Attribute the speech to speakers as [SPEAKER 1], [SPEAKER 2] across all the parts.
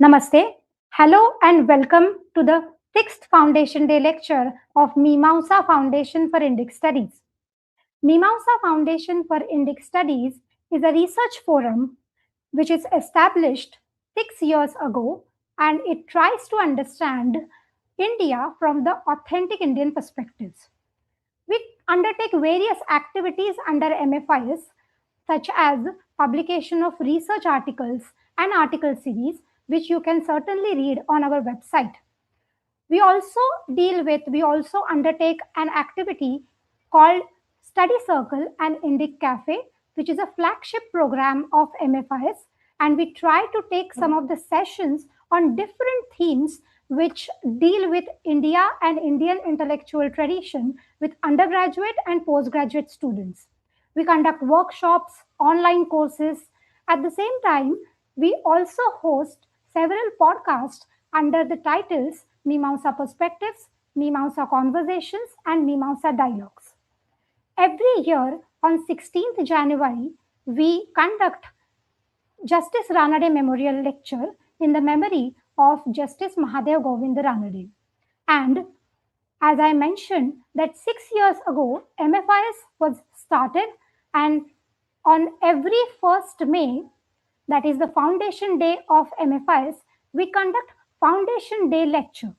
[SPEAKER 1] Namaste. Hello and welcome to the 6th Foundation Day lecture of Mimamsa Foundation for Indic Studies. Mimamsa Foundation for Indic Studies is a research forum which is established 6 years ago, and it tries to understand India from the authentic Indian perspectives. We undertake various activities under MFIS, such as publication of research articles and article series, which you can certainly read on our website. We also undertake an activity called Study Circle and Indic Cafe, which is a flagship program of MFIS, and we try to take some of the sessions on different themes which deal with India and Indian intellectual tradition with undergraduate and postgraduate students. We conduct workshops, online courses. At the same time, we also host several podcasts under the titles Mimamsa Perspectives, Mimamsa Conversations, and Mimamsa Dialogues. Every year on 16th January, we conduct Justice Ranade Memorial Lecture in the memory of Justice Mahadev Govind Ranade. And as I mentioned, that 6 years ago, MFIS was started, and on every 1st May, that is the foundation day of MFIS, we conduct Foundation Day lecture.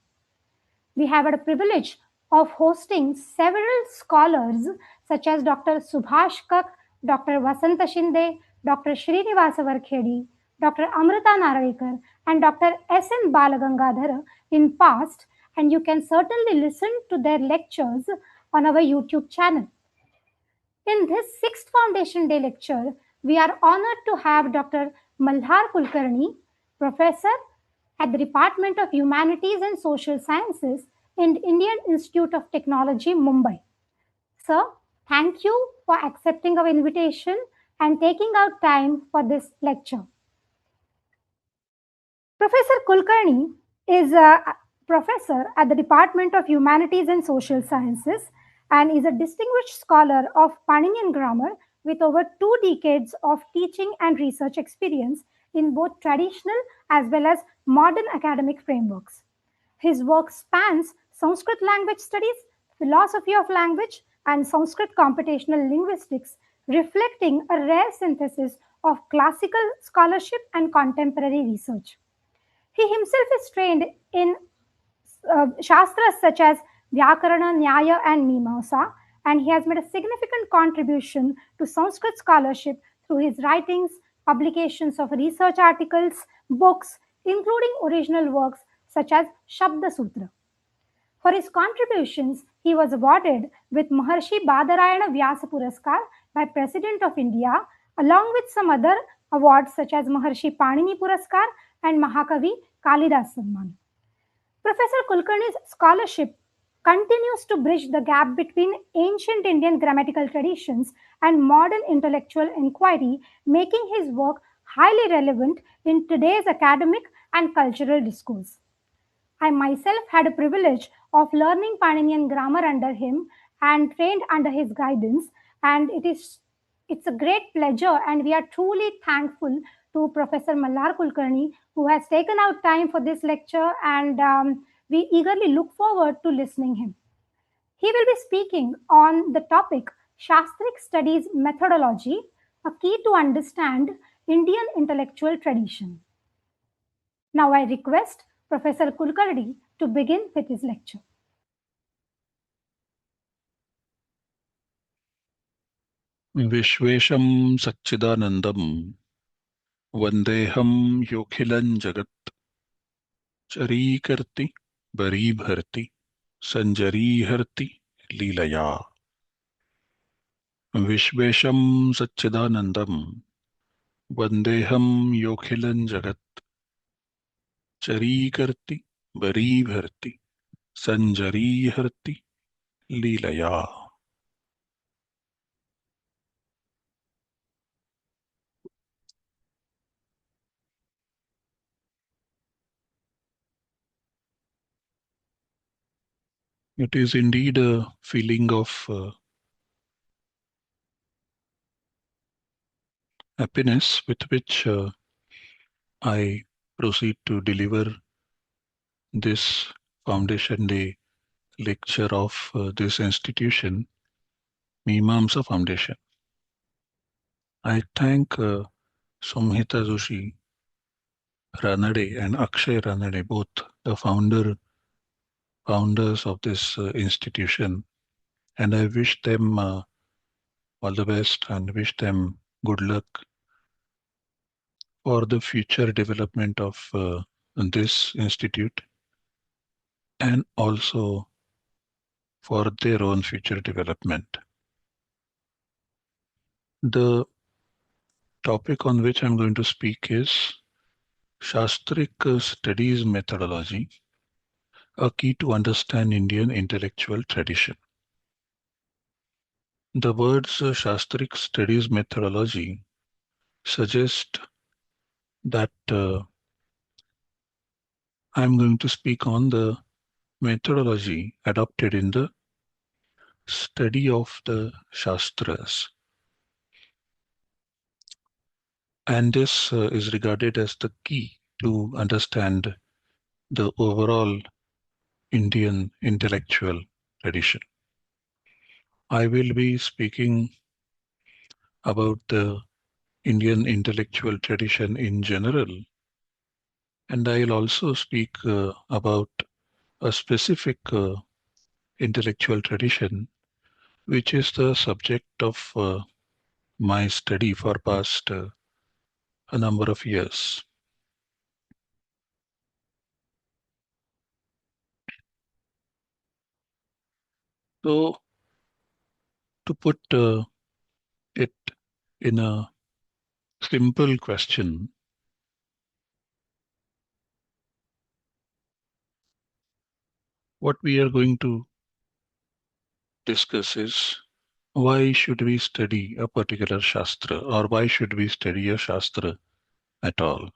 [SPEAKER 1] We have had a privilege of hosting several scholars such as Dr. Subhash Kak, Dr. Vasanta Shinde, Dr. Srinivasa Varkhedi, Dr. Amrita Narayakar, and Dr. S.N. Balagangadhara in past, and you can certainly listen to their lectures on our YouTube channel. In this 6th Foundation Day lecture, we are honored to have Dr. Malhar Kulkarni, Professor at the Department of Humanities and Social Sciences in Indian Institute of Technology, Mumbai. Sir, thank you for accepting our invitation and taking out time for this lecture. Professor Kulkarni is a professor at the Department of Humanities and Social Sciences and is a distinguished scholar of Paninian grammar with over 2 decades of teaching and research experience in both traditional as well as modern academic frameworks. His work spans Sanskrit language studies, philosophy of language, and Sanskrit computational linguistics, reflecting a rare synthesis of classical scholarship and contemporary research. He himself is trained in Shastras such as Vyakarana, Nyaya, and Mimamsa, and he has made a significant contribution to Sanskrit scholarship through his writings, publications of research articles, books, including original works such as Shabda Sutra. For his contributions, he was awarded with Maharshi Badarayana Vyasa Puraskar by President of India, along with some other awards such as Maharshi Panini Puraskar and Mahakavi Kalidas Samman. Professor Kulkarni's scholarship continues to bridge the gap between ancient Indian grammatical traditions and modern intellectual inquiry, making his work highly relevant in today's academic and cultural discourse. I myself had a privilege of learning Paninian grammar under him and trained under his guidance, and it's a great pleasure, and we are truly thankful to Professor Malhar Kulkarni, who has taken out time for this lecture, and we eagerly look forward to listening him. He will be speaking on the topic Shastric Studies Methodology, a key to understand Indian intellectual tradition. Now I request Professor Kulkarni to begin with his lecture.
[SPEAKER 2] विश्वेशं सच्चिदानन्दं वन्देऽहं योऽखिलं जगत् चरीकर्ति बरीभर्ति सञ्जरीहर्ति लीलया विश्वेशं सच्चिदानन्दं वन्देऽहं योऽखिलं जगत् चरीकर्ति बरीभर्ति सञ्जरीहर्ति लीलया. It is indeed a feeling of happiness with which I proceed to deliver this Foundation Day lecture of this institution, Mimamsa Foundation. I thank Somhita Joshi Ranade and Akshay Ranade, both the founders of this institution, and I wish them all the best and wish them good luck for the future development of this institute and also for their own future development. The topic on which I'm going to speak is Shastric Studies Methodology, a key to understand Indian intellectual tradition. The words Shastric Studies Methodology suggest that I'm going to speak on the methodology adopted in the study of the Shastras. And this is regarded as the key to understand the overall Indian intellectual tradition. I will be speaking about the Indian intellectual tradition in general, and I'll also speak about a specific intellectual tradition, which is the subject of my study for past a number of years. So, to put it in a simple question, what we are going to discuss is why should we study a particular Shastra, or why should we study a Shastra at all?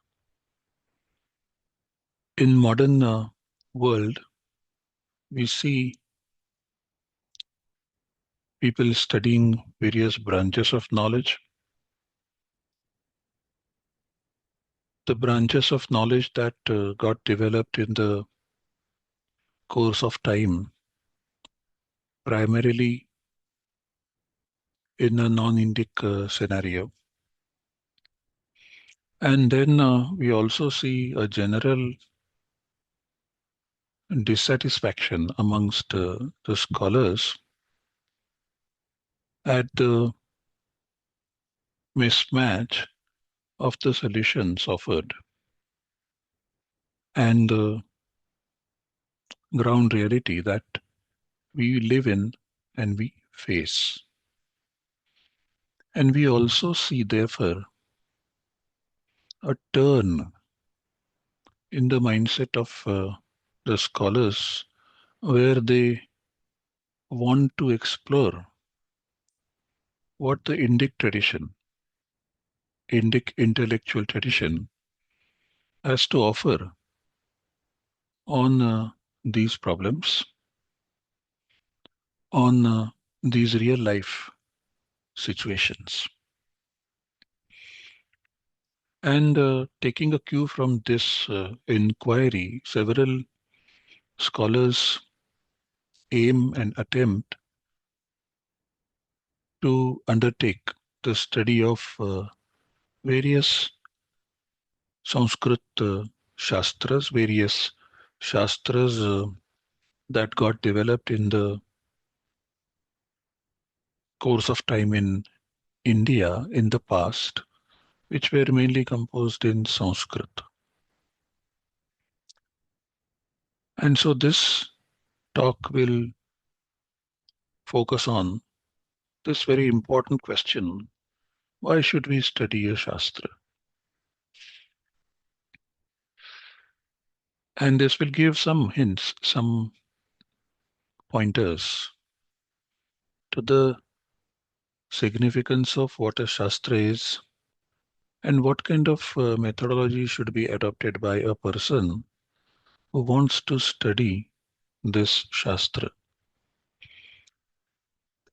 [SPEAKER 2] In modern world, we see people studying various branches of knowledge. The branches of knowledge that got developed in the course of time, primarily in a non-Indic scenario. And then we also see a general dissatisfaction amongst the scholars at the mismatch of the solutions offered and the ground reality that we live in and we face. And we also see, therefore, a turn in the mindset of the scholars where they want to explore what the Indic tradition, Indic intellectual tradition, has to offer on these problems, on these real life situations. And taking a cue from this inquiry, several scholars aim and attempt to undertake the study of various Sanskrit Shastras, various Shastras that got developed in the course of time in India in the past, which were mainly composed in Sanskrit. And so this talk will focus on this very important question: why should we study a Shastra? And this will give some hints, some pointers to the significance of what a Shastra is and what kind of methodology should be adopted by a person who wants to study this Shastra.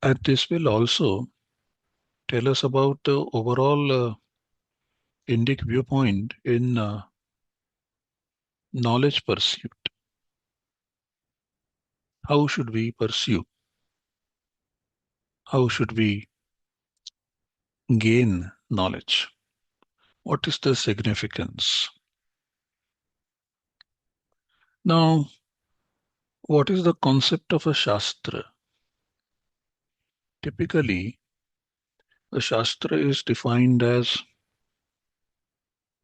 [SPEAKER 2] And this will also tell us about the overall Indic viewpoint in knowledge pursuit. How should we pursue? How should we gain knowledge? What is the significance? Now, what is the concept of a Shastra? Typically, a Shastra is defined as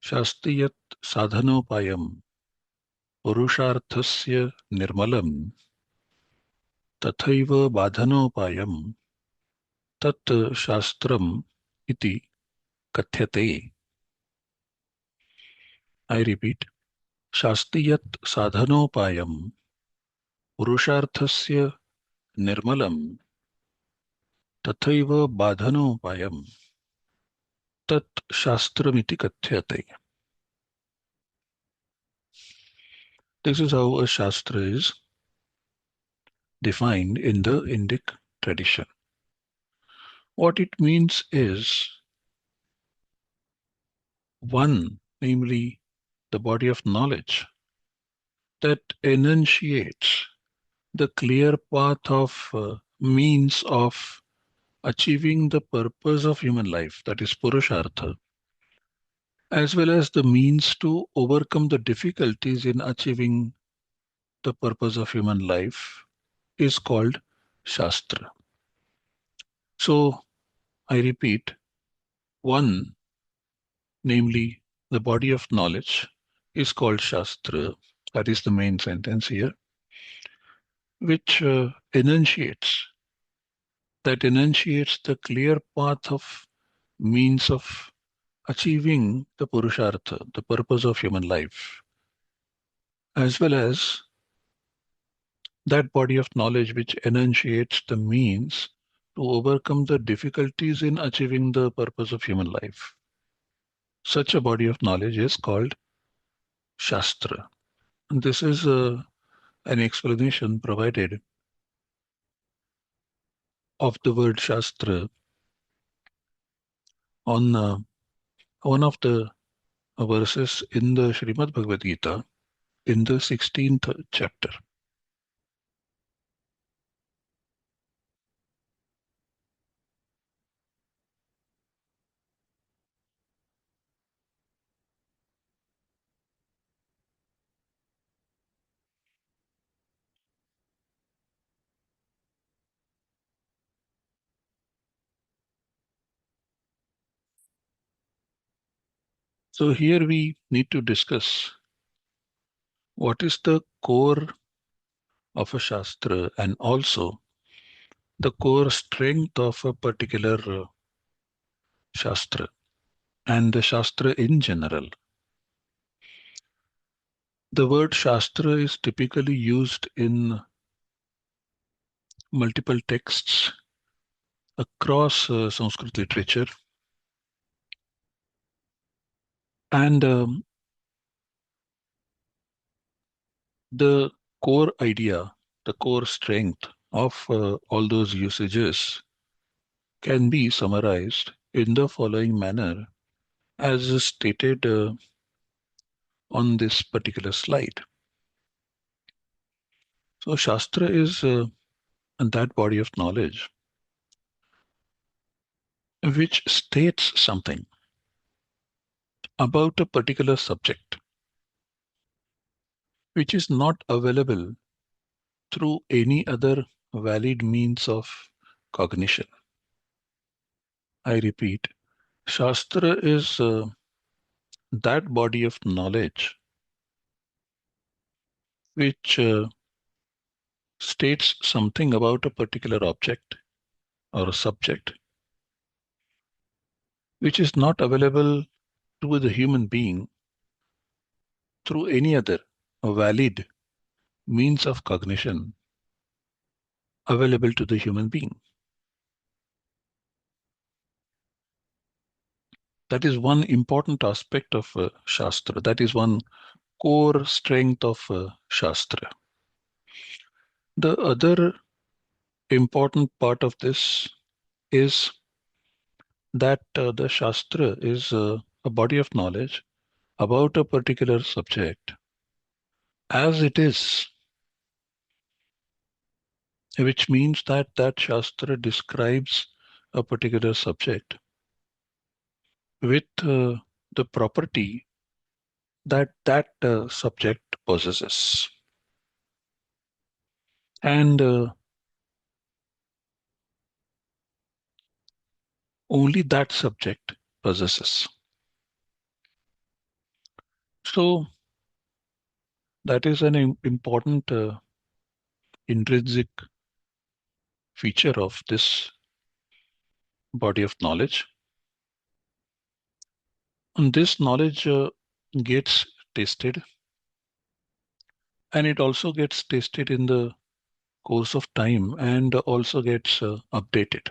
[SPEAKER 2] Shastriyat sadhanopayam purusharthasya nirmalam tathaiva badhanopayam tat shastram iti kathyate. I repeat, Shastriyat sadhanopayam purusharthasya nirmalam tathaiva badhanopayam tat shastramiti kathyate. This is how a Shastra is defined in the Indic tradition. What it means is one, namely the body of knowledge that enunciates the clear path of means of achieving the purpose of human life, that is Purushartha, as well as the means to overcome the difficulties in achieving the purpose of human life, is called Shastra. So, I repeat, one, namely the body of knowledge, is called Shastra. That is the main sentence here, which enunciates the clear path of means of achieving the Purushartha, the purpose of human life, as well as that body of knowledge which enunciates the means to overcome the difficulties in achieving the purpose of human life. Such a body of knowledge is called Shastra. And this is an explanation provided of the word Shastra on one of the verses in the Srimad Bhagavad Gita in the 16th chapter. So here we need to discuss what is the core of a Shastra and also the core strength of a particular Shastra and the Shastra in general. The word Shastra is typically used in multiple texts across Sanskrit literature, and the core idea, the core strength of all those usages can be summarized in the following manner as stated on this particular slide. So Shastra is that body of knowledge which states something about a particular subject which is not available through any other valid means of cognition. I repeat, Shastra is that body of knowledge which states something about a particular object or a subject which is not available to the human being through any other valid means of cognition available to the human being. That is one important aspect of Shastra. That is one core strength of Shastra. The other important part of this is that the Shastra is a body of knowledge about a particular subject as it is, which means that that Shastra describes a particular subject with the property that that subject possesses. And only that subject possesses. So that is an important intrinsic feature of this body of knowledge. And this knowledge gets tested, and it also gets tested in the course of time and also gets updated.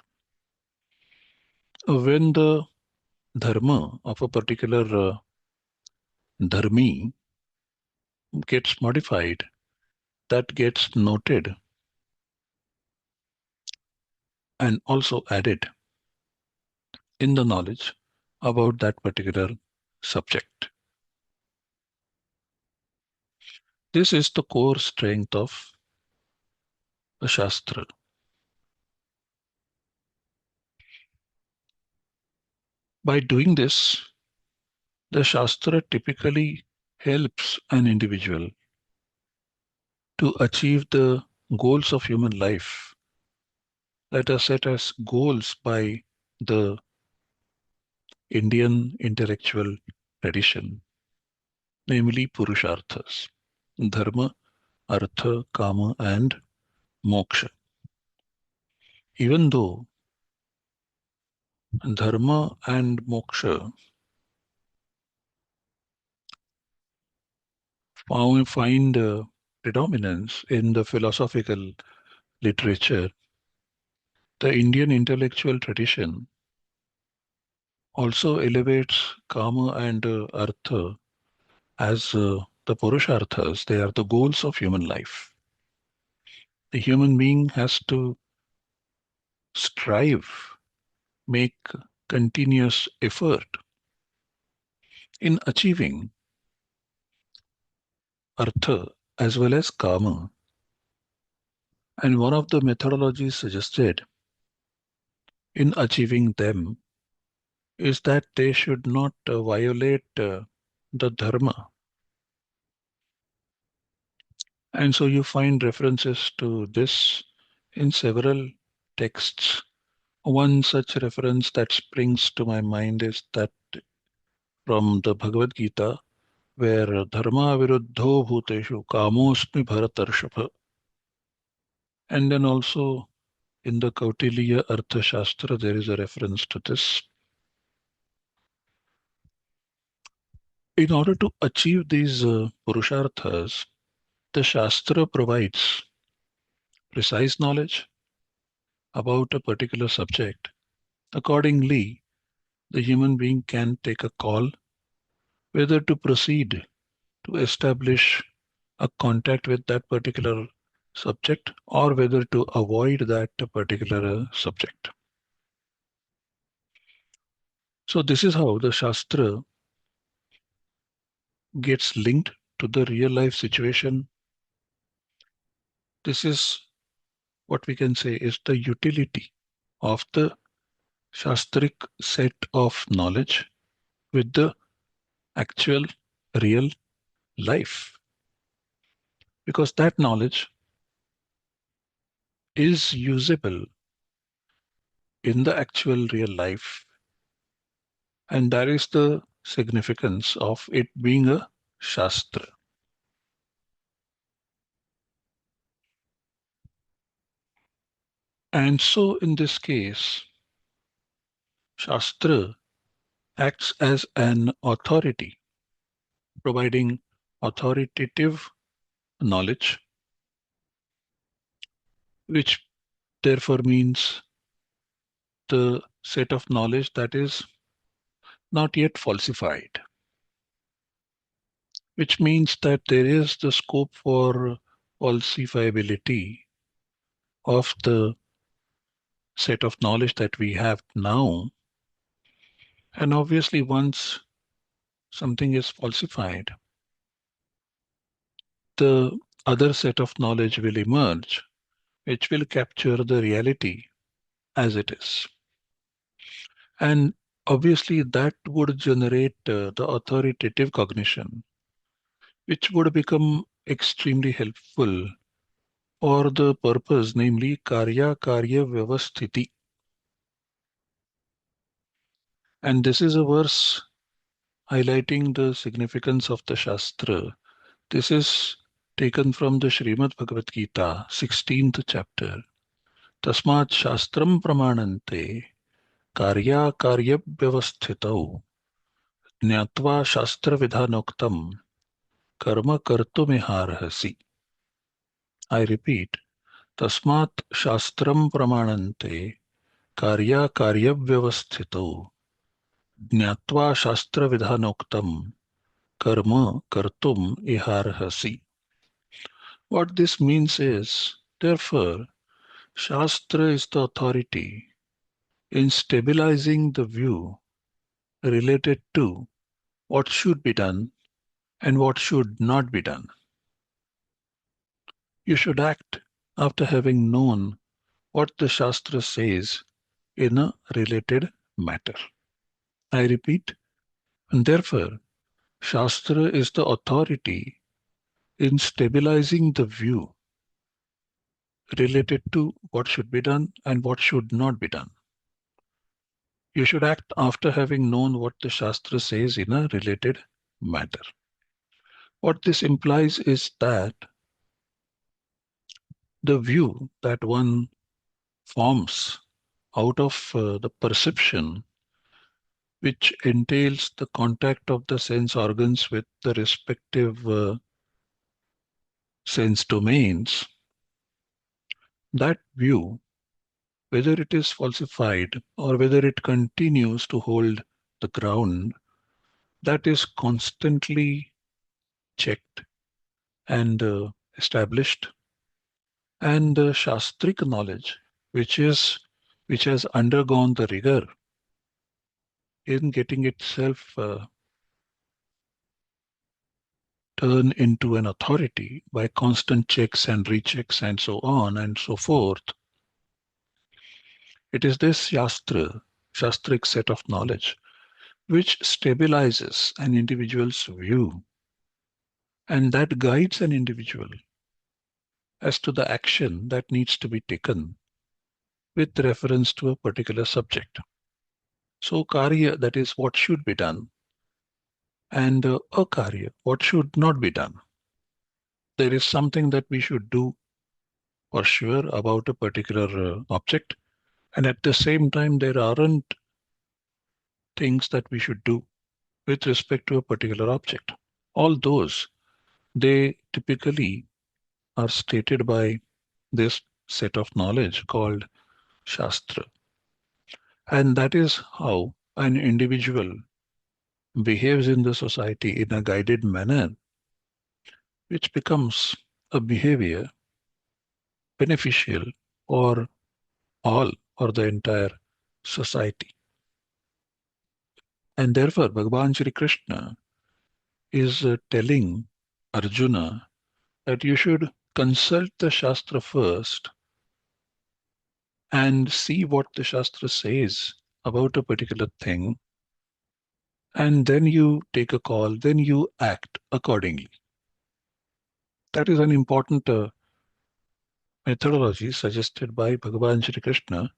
[SPEAKER 2] When the dharma of a particular dharmi gets modified, that gets noted and also added in the knowledge about that particular subject. This is the core strength of a Shastra. By doing this, the Shastra typically helps an individual to achieve the goals of human life that are set as goals by the Indian intellectual tradition, namely Purusharthas, Dharma, Artha, Kama, and Moksha. Even though Dharma and Moksha find predominance in the philosophical literature, the Indian intellectual tradition also elevates Kama and Artha as the Purusharthas. They are the goals of human life. The human being has to strive, make continuous effort in achieving Artha as well as Kama. And one of the methodologies suggested in achieving them is that they should not violate the Dharma. And so you find references to this in several texts. One such reference that springs to my mind is that from the Bhagavad Gita, where dharma viruddho bhuteshu kamosmi bharatarshapha. And then also in the Kautilya Artha Shastra, there is a reference to this. In order to achieve these Purusharthas, the Shastra provides precise knowledge about a particular subject. Accordingly, the human being can take a call whether to proceed to establish a contact with that particular subject or whether to avoid that particular subject. So this is how the Shastra gets linked to the real life situation. This is what we can say is the utility of the Shastric set of knowledge with the actual real life. Because that knowledge is usable in the actual real life. And that is the significance of it being a Shastra. And so in this case, Shastra acts as an authority, providing authoritative knowledge, which therefore means the set of knowledge that is not yet falsified, which means that there is the scope for falsifiability of the set of knowledge that we have now. And obviously, once something is falsified, the other set of knowledge will emerge, which will capture the reality as it is. And obviously, that would generate the authoritative cognition, which would become extremely helpful for the purpose, namely Karya Vyavasthiti. And this is a verse highlighting the significance of the Shastra. This is taken from the Srimad Bhagavad Gita, 16th chapter. Tasmat Shastram Pramanante Karya Vyavasthitau Jnatva Shastra Vidhanoktam Karma Kartumiharhasi. I repeat, Tasmat Shastram Pramanante Karya Vyavasthitau Jnatva Shastra Vidhanoktam Karma Kartum Iharhasi. What this means is, therefore, Shastra is the authority in stabilizing the view related to what should be done and what should not be done. You should act after having known what the Shastra says in a related matter. I repeat, and therefore, Shastra is the authority in stabilizing the view related to what should be done and what should not be done. You should act after having known what the Shastra says in a related matter. What this implies is that the view that one forms out of the perception, which entails the contact of the sense organs with the respective sense domains, that view, whether it is falsified or whether it continues to hold the ground, that is constantly checked and established. And the Shastric knowledge, which has undergone the rigor in getting itself turned into an authority by constant checks and rechecks and so on and so forth. It is this Shastric set of knowledge, which stabilizes an individual's view and that guides an individual as to the action that needs to be taken with reference to a particular subject. So karya, that is what should be done, and akarya, what should not be done. There is something that we should do for sure about a particular object, and at the same time there aren't things that we should do with respect to a particular object. All those, they typically are stated by this set of knowledge called Shastra. And that is how an individual behaves in the society in a guided manner, which becomes a behavior beneficial for all or the entire society. And therefore, Bhagavan Shri Krishna is telling Arjuna that you should consult the Shastra first and see what the Shastra says about a particular thing, and then you take a call, then you act accordingly. That is an important methodology suggested by Bhagavan Shri Krishna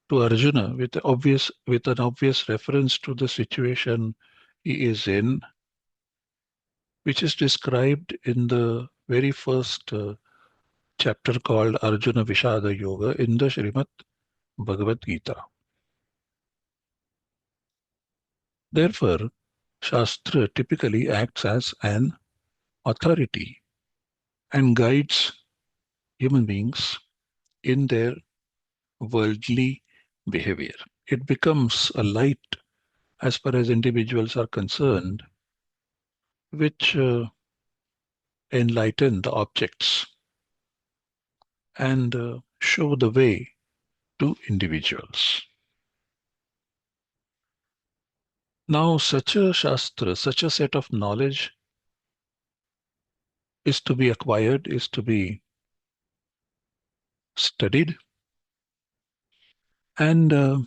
[SPEAKER 2] to Arjuna with an obvious reference to the situation he is in, which is described in the very first chapter called Arjuna Vishada Yoga in the Srimad Bhagavad Gita. Therefore, Shastra typically acts as an authority and guides human beings in their worldly behavior. It becomes a light as far as individuals are concerned, which enlighten the objects and show the way to individuals. Now, such a Shastra, such a set of knowledge is to be acquired, is to be studied, and the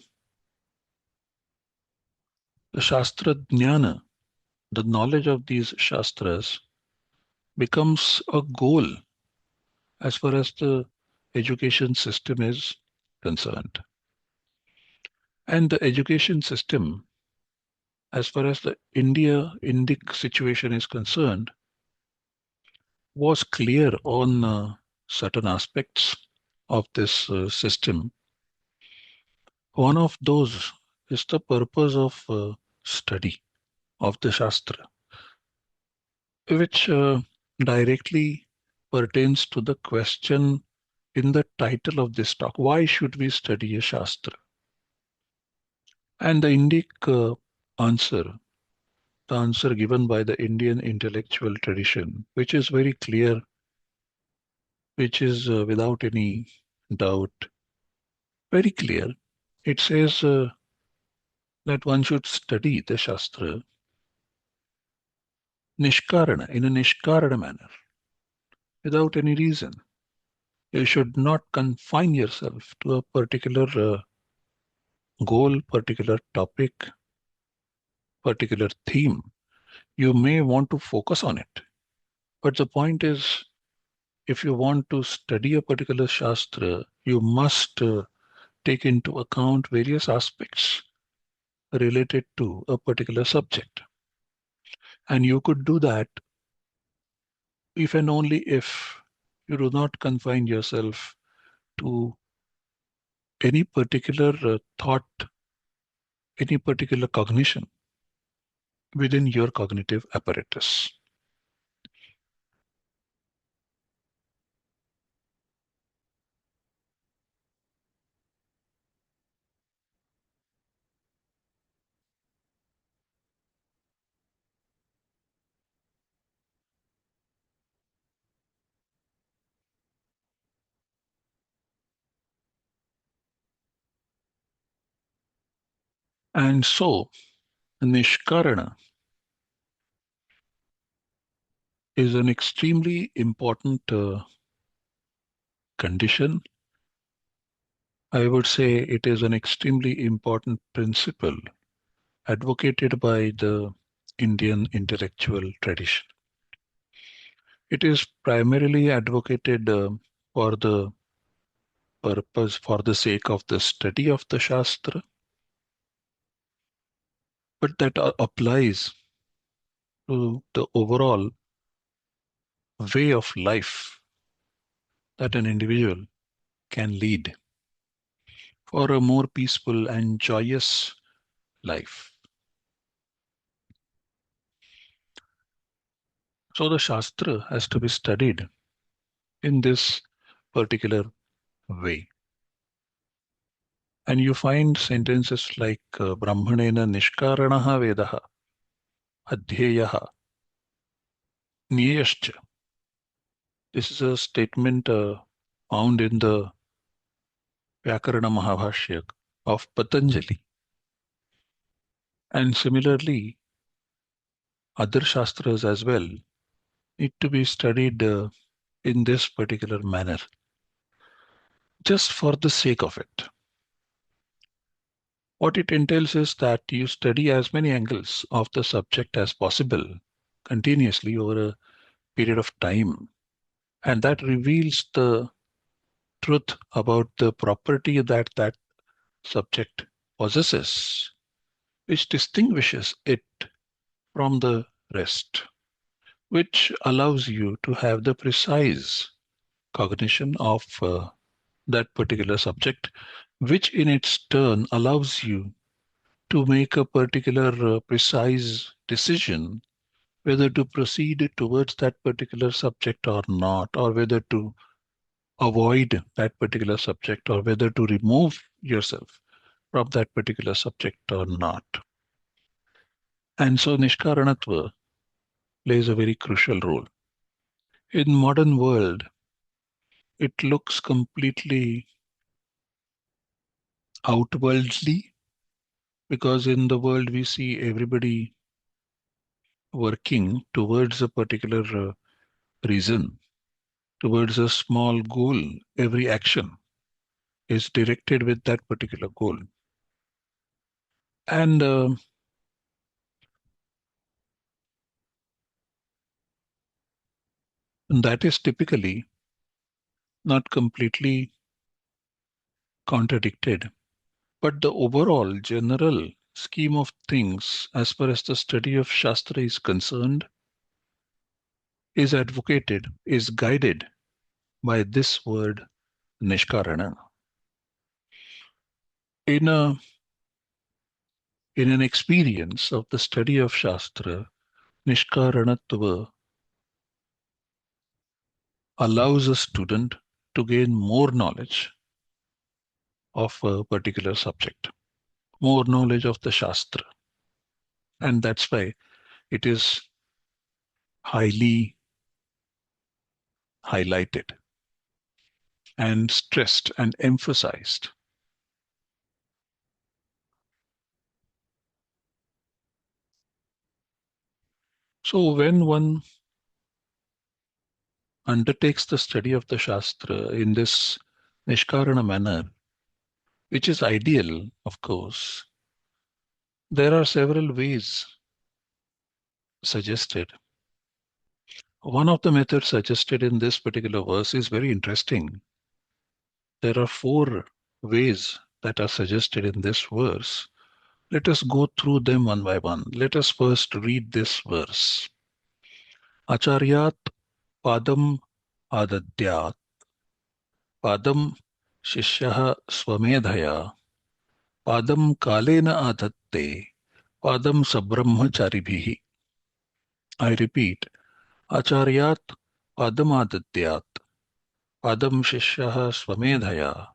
[SPEAKER 2] Shastra Jnana, the knowledge of these Shastras, becomes a goal as far as the education system is concerned. And the education system, as far as the Indic situation is concerned, was clear on certain aspects of this system. One of those is the purpose of study of the Shastra, which directly pertains to the question in the title of this talk: why should we study a Shastra? And the Indic answer, the answer given by the Indian intellectual tradition, which is very clear, which is without any doubt, very clear. It says that one should study the Shastra nishkarana, in a nishkarana manner, without any reason. You should not confine yourself to a particular goal, particular topic, particular theme. You may want to focus on it. But the point is, if you want to study a particular Shastra, you must take into account various aspects related to a particular subject. And you could do that if and only if you do not confine yourself to any particular thought, any particular cognition within your cognitive apparatus. And so, Nishkarana is an extremely important condition. I would say it is an extremely important principle advocated by the Indian intellectual tradition. It is primarily advocated for the purpose, for the sake of the study of the Shastra, but that applies to the overall way of life that an individual can lead for a more peaceful and joyous life. So the Shastra has to be studied in this particular way. And you find sentences like Brahmanena Nishkaranaha Vedaha, Adhyeyaha, Niyascha. This is a statement found in the Vyakarana Mahabhashya of Patanjali. And similarly, other Shastras as well need to be studied in this particular manner, just for the sake of it. What it entails is that you study as many angles of the subject as possible continuously over a period of time. And that reveals the truth about the property that that subject possesses, which distinguishes it from the rest, which allows you to have the precise cognition of that particular subject, which in its turn allows you to make a particular precise decision whether to proceed towards that particular subject or not, or whether to avoid that particular subject, or whether to remove yourself from that particular subject or not. And so Nishkaranatva plays a very crucial role. In modern world, it looks completely outwardly, because in the world we see everybody working towards a particular reason towards a small goal. Every action is directed with that particular goal. And that is typically not completely contradicted. But the overall general scheme of things, as far as the study of Shastra is concerned, is advocated, is guided by this word Nishkarana. In a in an experience of the study of Shastra, Nishkaranatva allows a student to gain more knowledge of a particular subject, more knowledge of the Shastra. And that's why it is highly highlighted and stressed and emphasized. So when one undertakes the study of the Shastra in this Nishkarana manner, which is ideal, of course, there are several ways suggested. One of the methods suggested in this particular verse is very interesting. There are four ways that are suggested in this verse. Let us go through them one by one. Let us first read this verse. Acharyat padam adadyat padam shishyah swamedhaya padam kalena adatte padam sabrahmacharibhihi. I repeat, Acharyat padam adadyat padam shishyah swamedhaya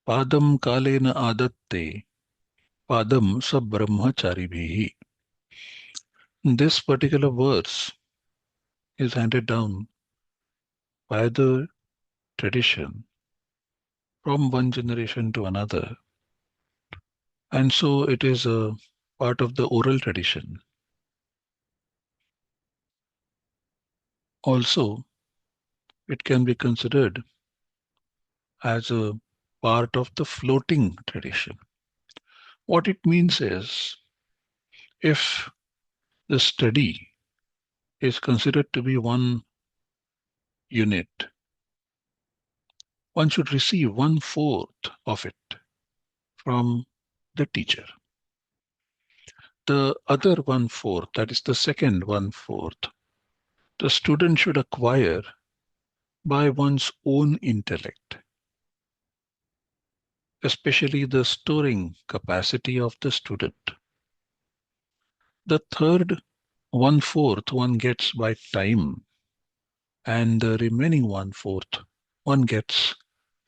[SPEAKER 2] padam kalena adatte padam sabrahmacharibhihi. This particular verse is handed down by the tradition from one generation to another. And so it is a part of the oral tradition. Also, it can be considered as a part of the floating tradition. What it means is, if the study is considered to be one unit, one should receive 1/4 of it from the teacher. The other 1/4, that is the second 1/4, the student should acquire by one's own intellect, especially the storing capacity of the student. The third 1/4 one gets by time, and the remaining 1/4 one gets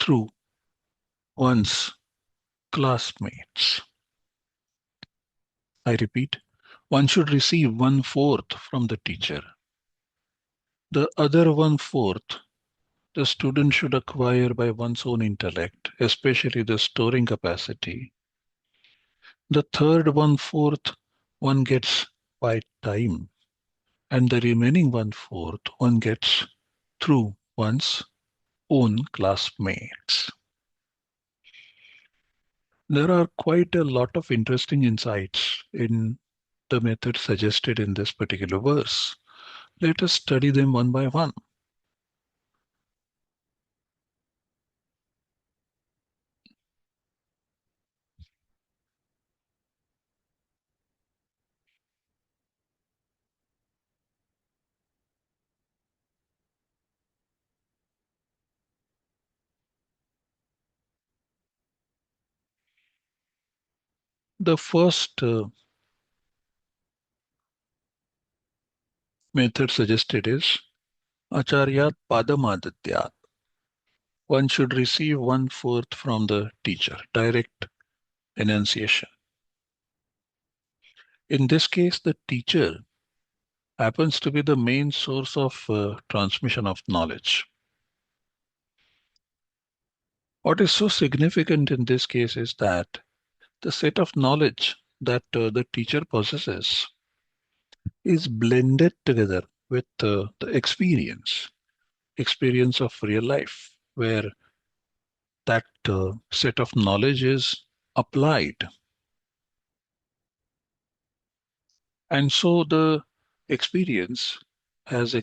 [SPEAKER 2] through one's classmates. I repeat, one should receive 1/4 from the teacher. The other 1/4 the student should acquire by one's own intellect, especially the storing capacity. The third 1/4 one gets by time, and the remaining 1/4 one gets through one's own classmates. There are quite a lot of interesting insights in the method suggested in this particular verse. Let us study them one by one. The first method suggested is Acharyat Padamadatyat. One should receive 1/4 from the teacher, direct enunciation. In this case, the teacher happens to be the main source of transmission of knowledge. What is so significant in this case is that the set of knowledge that the teacher possesses is blended together with the experience of real life, where that set of knowledge is applied. And so the experience has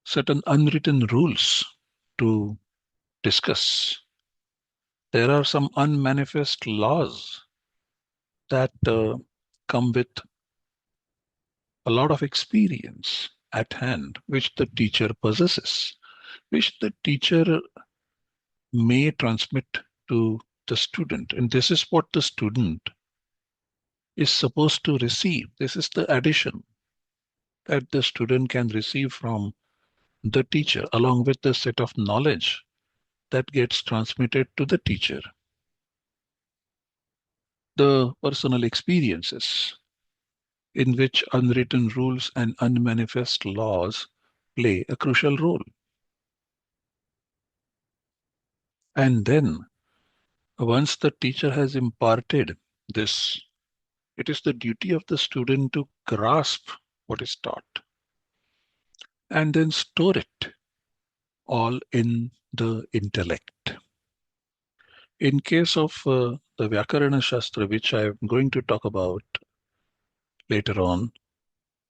[SPEAKER 2] certain unwritten rules to discuss. There are some unmanifest laws that come with a lot of experience at hand, which the teacher possesses, which the teacher may transmit to the student. And this is what the student is supposed to receive. This is the addition that the student can receive from the teacher, along with the set of knowledge that gets transmitted to the teacher. The personal experiences in which unwritten rules and unmanifest laws play a crucial role. And then, once the teacher has imparted this, it is the duty of the student to grasp what is taught and then store it all in the intellect. In case of the Vyakarana Shastra, which I am going to talk about later on,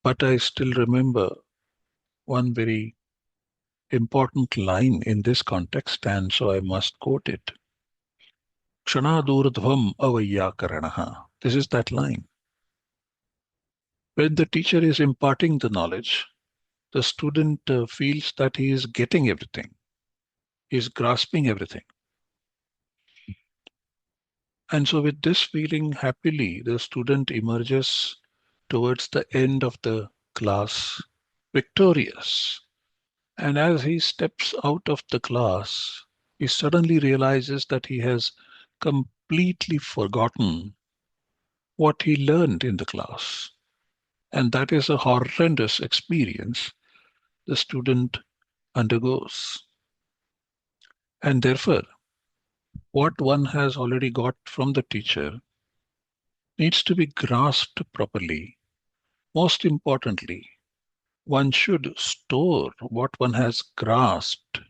[SPEAKER 2] but I still remember one very important line in this context, and so I must quote it. Kshanadurdhvam avayyakaranaha. This is that line. When the teacher is imparting the knowledge, the student feels that he is getting everything, he is grasping everything. And so, with this feeling, happily, the student emerges towards the end of the class victorious. And as he steps out of the class, he suddenly realizes that he has completely forgotten what he learned in the class. And that is a horrendous experience the student undergoes. And therefore, what one has already got from the teacher needs to be grasped properly. Most importantly, one should store what one has grasped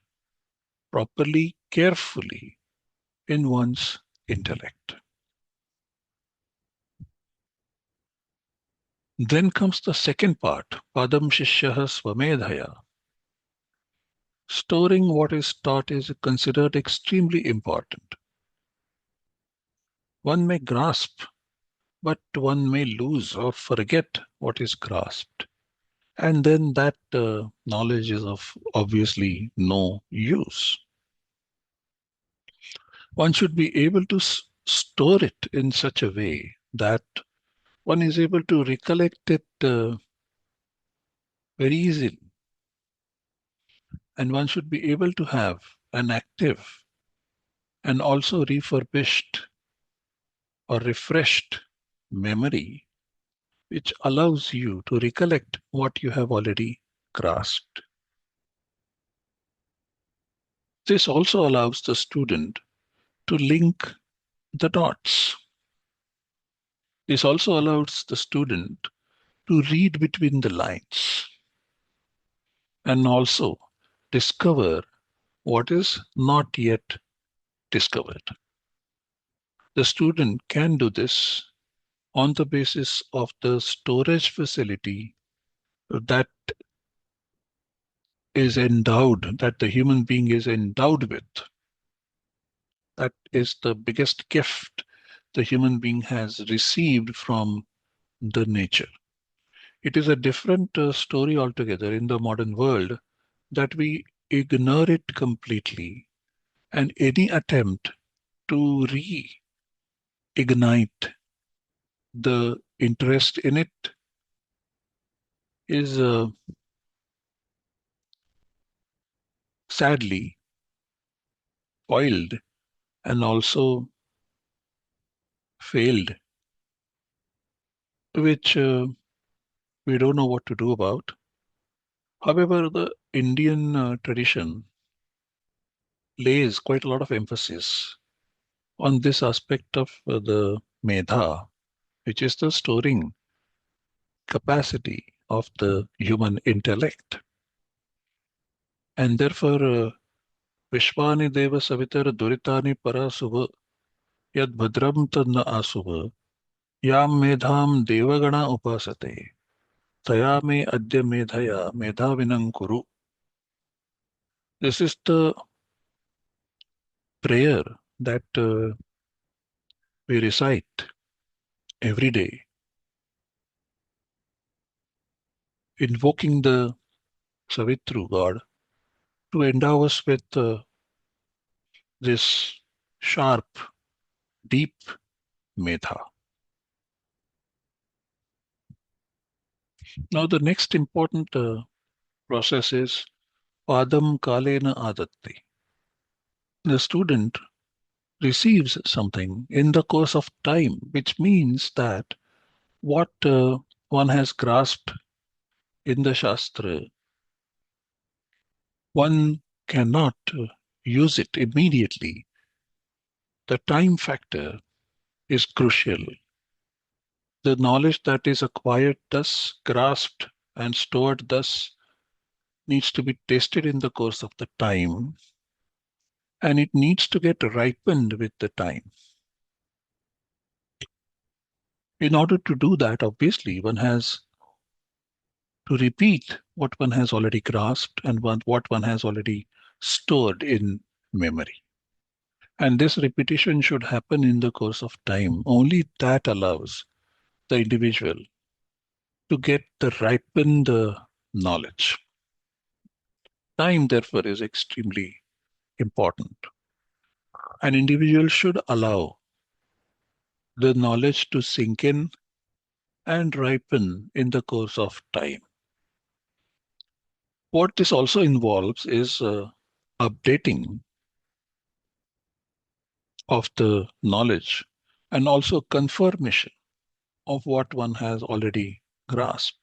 [SPEAKER 2] properly, carefully in one's intellect. Then comes the second part, Padam Shishyaha Swamedhaya. Storing what is taught is considered extremely important. One may grasp, but one may lose or forget what is grasped. And then that knowledge is of obviously no use. One should be able to store it in such a way that one is able to recollect it very easily. And one should be able to have an active and also refurbished or refreshed memory, which allows you to recollect what you have already grasped. This also allows the student to link the dots. This also allows the student to read between the lines and also discover what is not yet discovered. The student can do this on the basis of the storage facility that is endowed, that the human being is endowed with. That is the biggest gift the human being has received from the nature. It is a different story altogether in the modern world that we ignore it completely, and any attempt to reignite the interest in it is sadly foiled and also failed, which we don't know what to do about. However, the Indian tradition lays quite a lot of emphasis on this aspect of the medha, which is the storing capacity of the human intellect. And therefore, Vishwani Deva Savitar Duritani Parasubha Yad Bhadram Tadna Asubha Yam Medham Devagana Upasate Taya Me Adya Medhaya Medhavinam Kuru. This is the prayer that we recite every day, invoking the Savitru God to endow us with this sharp, deep medha. Now, the next important process is Padam Kalena Adatti. The student receives something in the course of time, which means that what one has grasped in the Shastra, one cannot use it immediately. The time factor is crucial. The knowledge that is acquired thus, grasped, and stored thus needs to be tested in the course of the time, and it needs to get ripened with the time. In order to do that, obviously, one has to repeat what one has already grasped and what one has already stored in memory. And this repetition should happen in the course of time. Only that allows the individual to get the ripened knowledge. Time, therefore, is extremely important. An individual should allow the knowledge to sink in and ripen in the course of time. What this also involves is updating of the knowledge and also confirmation of what one has already grasped.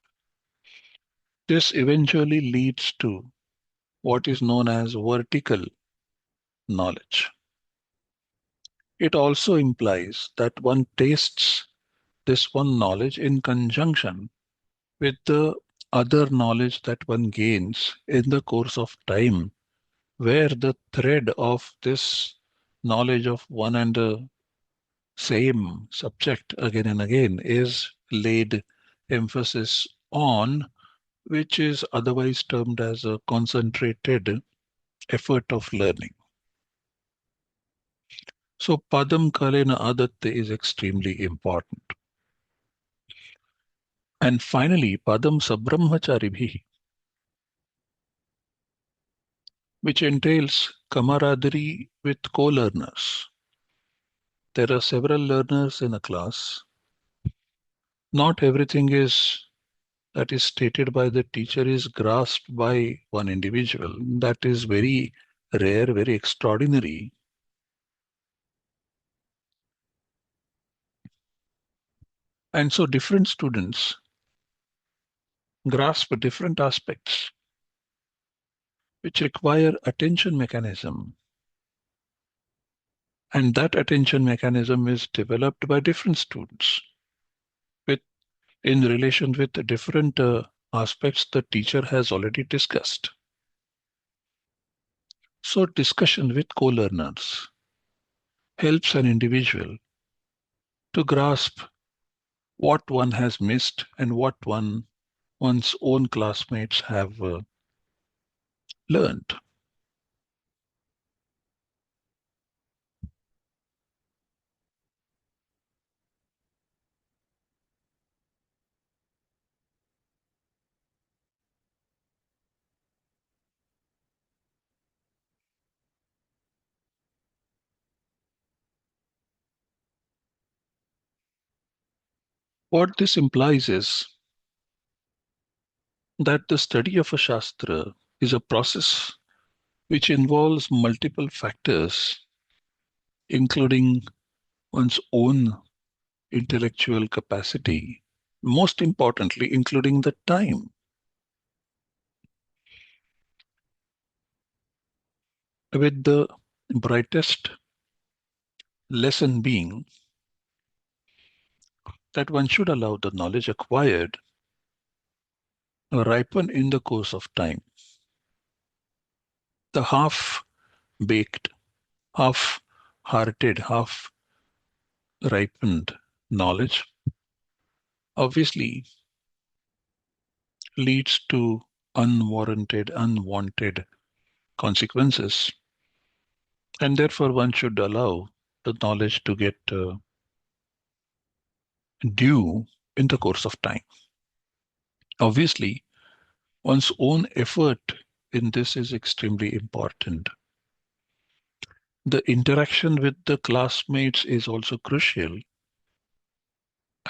[SPEAKER 2] This eventually leads to what is known as vertical knowledge. It also implies that one tastes this one knowledge in conjunction with the other knowledge that one gains in the course of time, where the thread of this knowledge of one and the same subject again and again is laid emphasis on, which is otherwise termed as a concentrated effort of learning. So Padam Kalena Adatte is extremely important. And finally, Padam Sabrahmacharibhi, which entails camaraderie with co-learners. There are several learners in a class. Not everything is that is stated by the teacher is grasped by one individual. That is very rare, very extraordinary. And so different students grasp different aspects which require attention mechanism. And that attention mechanism is developed by different students with in relation with the different aspects the teacher has already discussed. So discussion with co-learners helps an individual to grasp what one has missed and what one's own classmates have learned. What this implies is that the study of a Shastra is a process which involves multiple factors, including one's own intellectual capacity, most importantly, including the time. With the brightest lesson being that one should allow the knowledge acquired ripen in the course of time. The half-baked, half-hearted, half-ripened knowledge obviously leads to unwanted consequences, and therefore one should allow the knowledge to get due in the course of time. Obviously, one's own effort in this is extremely important. The interaction with the classmates is also crucial,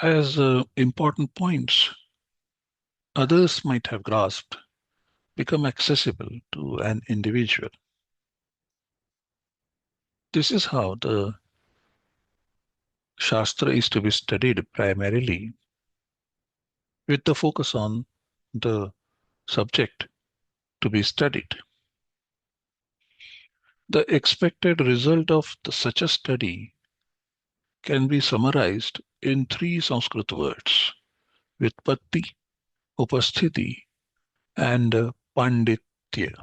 [SPEAKER 2] as important points others might have grasped become accessible to an individual. This is how the Shastra is to be studied primarily with the focus on the subject to be studied. The expected result of such a study can be summarized in three Sanskrit words: Vitpatti, Upasthiti, and Panditya.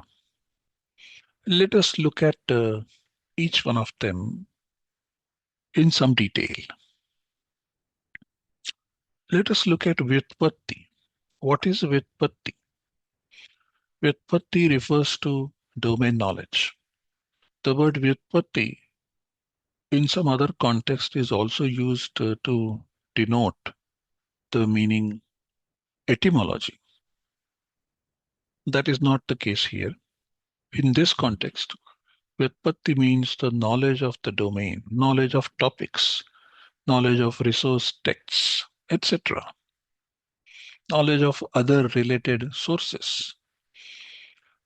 [SPEAKER 2] Let us look at each one of them in some detail. Let us look at Vyutpatti. What is Vyutpatti? Vyutpatti refers to domain knowledge. The word Vyutpatti in some other context is also used to denote the meaning etymology. That is not the case here. In this context, Vyutpatti means the knowledge of the domain, knowledge of topics, knowledge of resource texts, etc., knowledge of other related sources,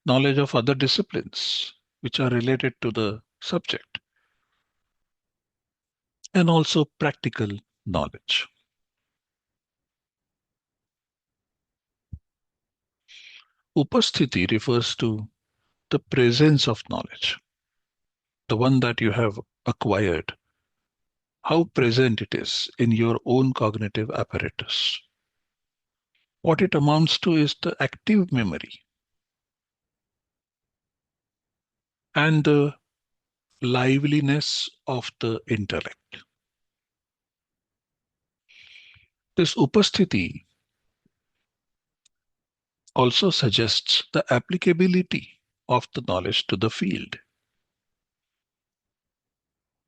[SPEAKER 2] knowledge of other disciplines which are related to the subject, and also practical knowledge. Upasthiti refers to the presence of knowledge, the one that you have acquired, how present it is in your own cognitive apparatus. What it amounts to is the active memory and the liveliness of the intellect. This upasthiti also suggests the applicability of the knowledge to the field.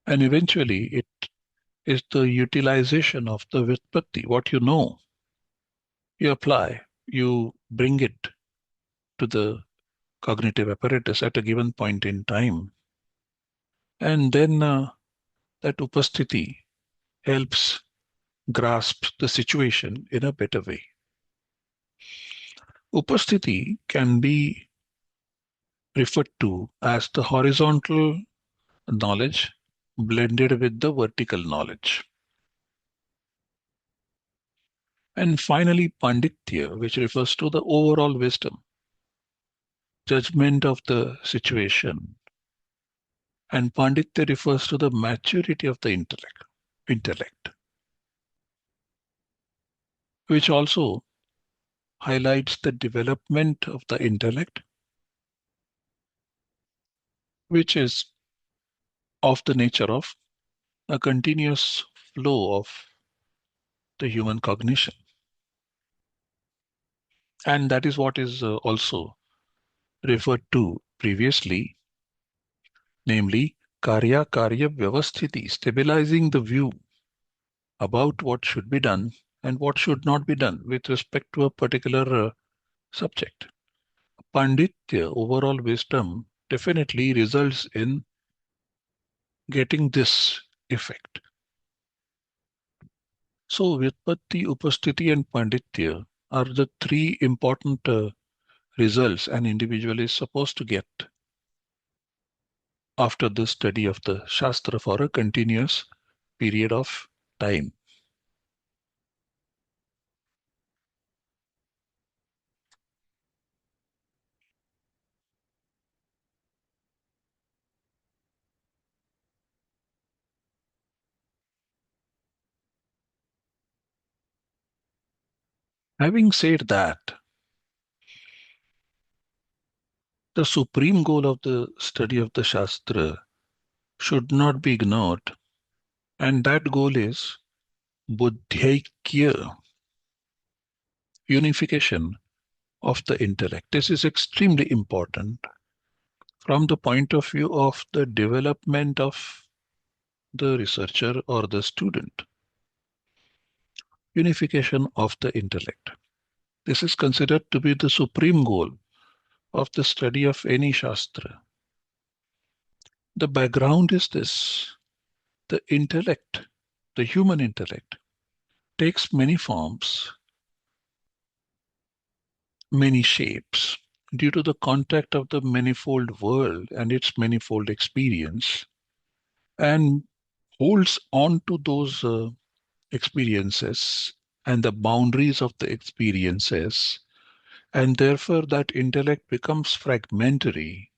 [SPEAKER 2] And eventually, it is the utilization of the Vyutpatti, what you know, you apply, you bring it to the cognitive apparatus at a given point in time. And then that upasthiti helps grasp the situation in a better way. Upasthiti can be referred to as the horizontal knowledge blended with the vertical knowledge. And finally, Panditya, which refers to the overall wisdom, judgment of the situation. And Panditya refers to the maturity of the intellect, which also highlights the development of the intellect, which is of the nature of a continuous flow of the human cognition. And that is what is also referred to previously, namely Karya Vyavasthiti, stabilizing the view about what should be done and what should not be done with respect to a particular subject. Panditya, overall wisdom, definitely results in getting this effect. So, Vyutpatti, Upasthiti, and Panditya are the three important results an individual is supposed to get after the study of the Shastra for a continuous period of time. Having said that, The supreme goal of the study of the Shastra should not be ignored, and that goal is buddhaikya, unification of the intellect. This is extremely important from the point of view of the development of the researcher or the student. Unification of the intellect. This is considered to be the supreme goal of the study of any Shastra. The background is this: the intellect, the human intellect, takes many forms, many shapes, due to the contact of the manifold world and its manifold experience, and holds on to those experiences and the boundaries of the experiences, and therefore that intellect becomes fragmentary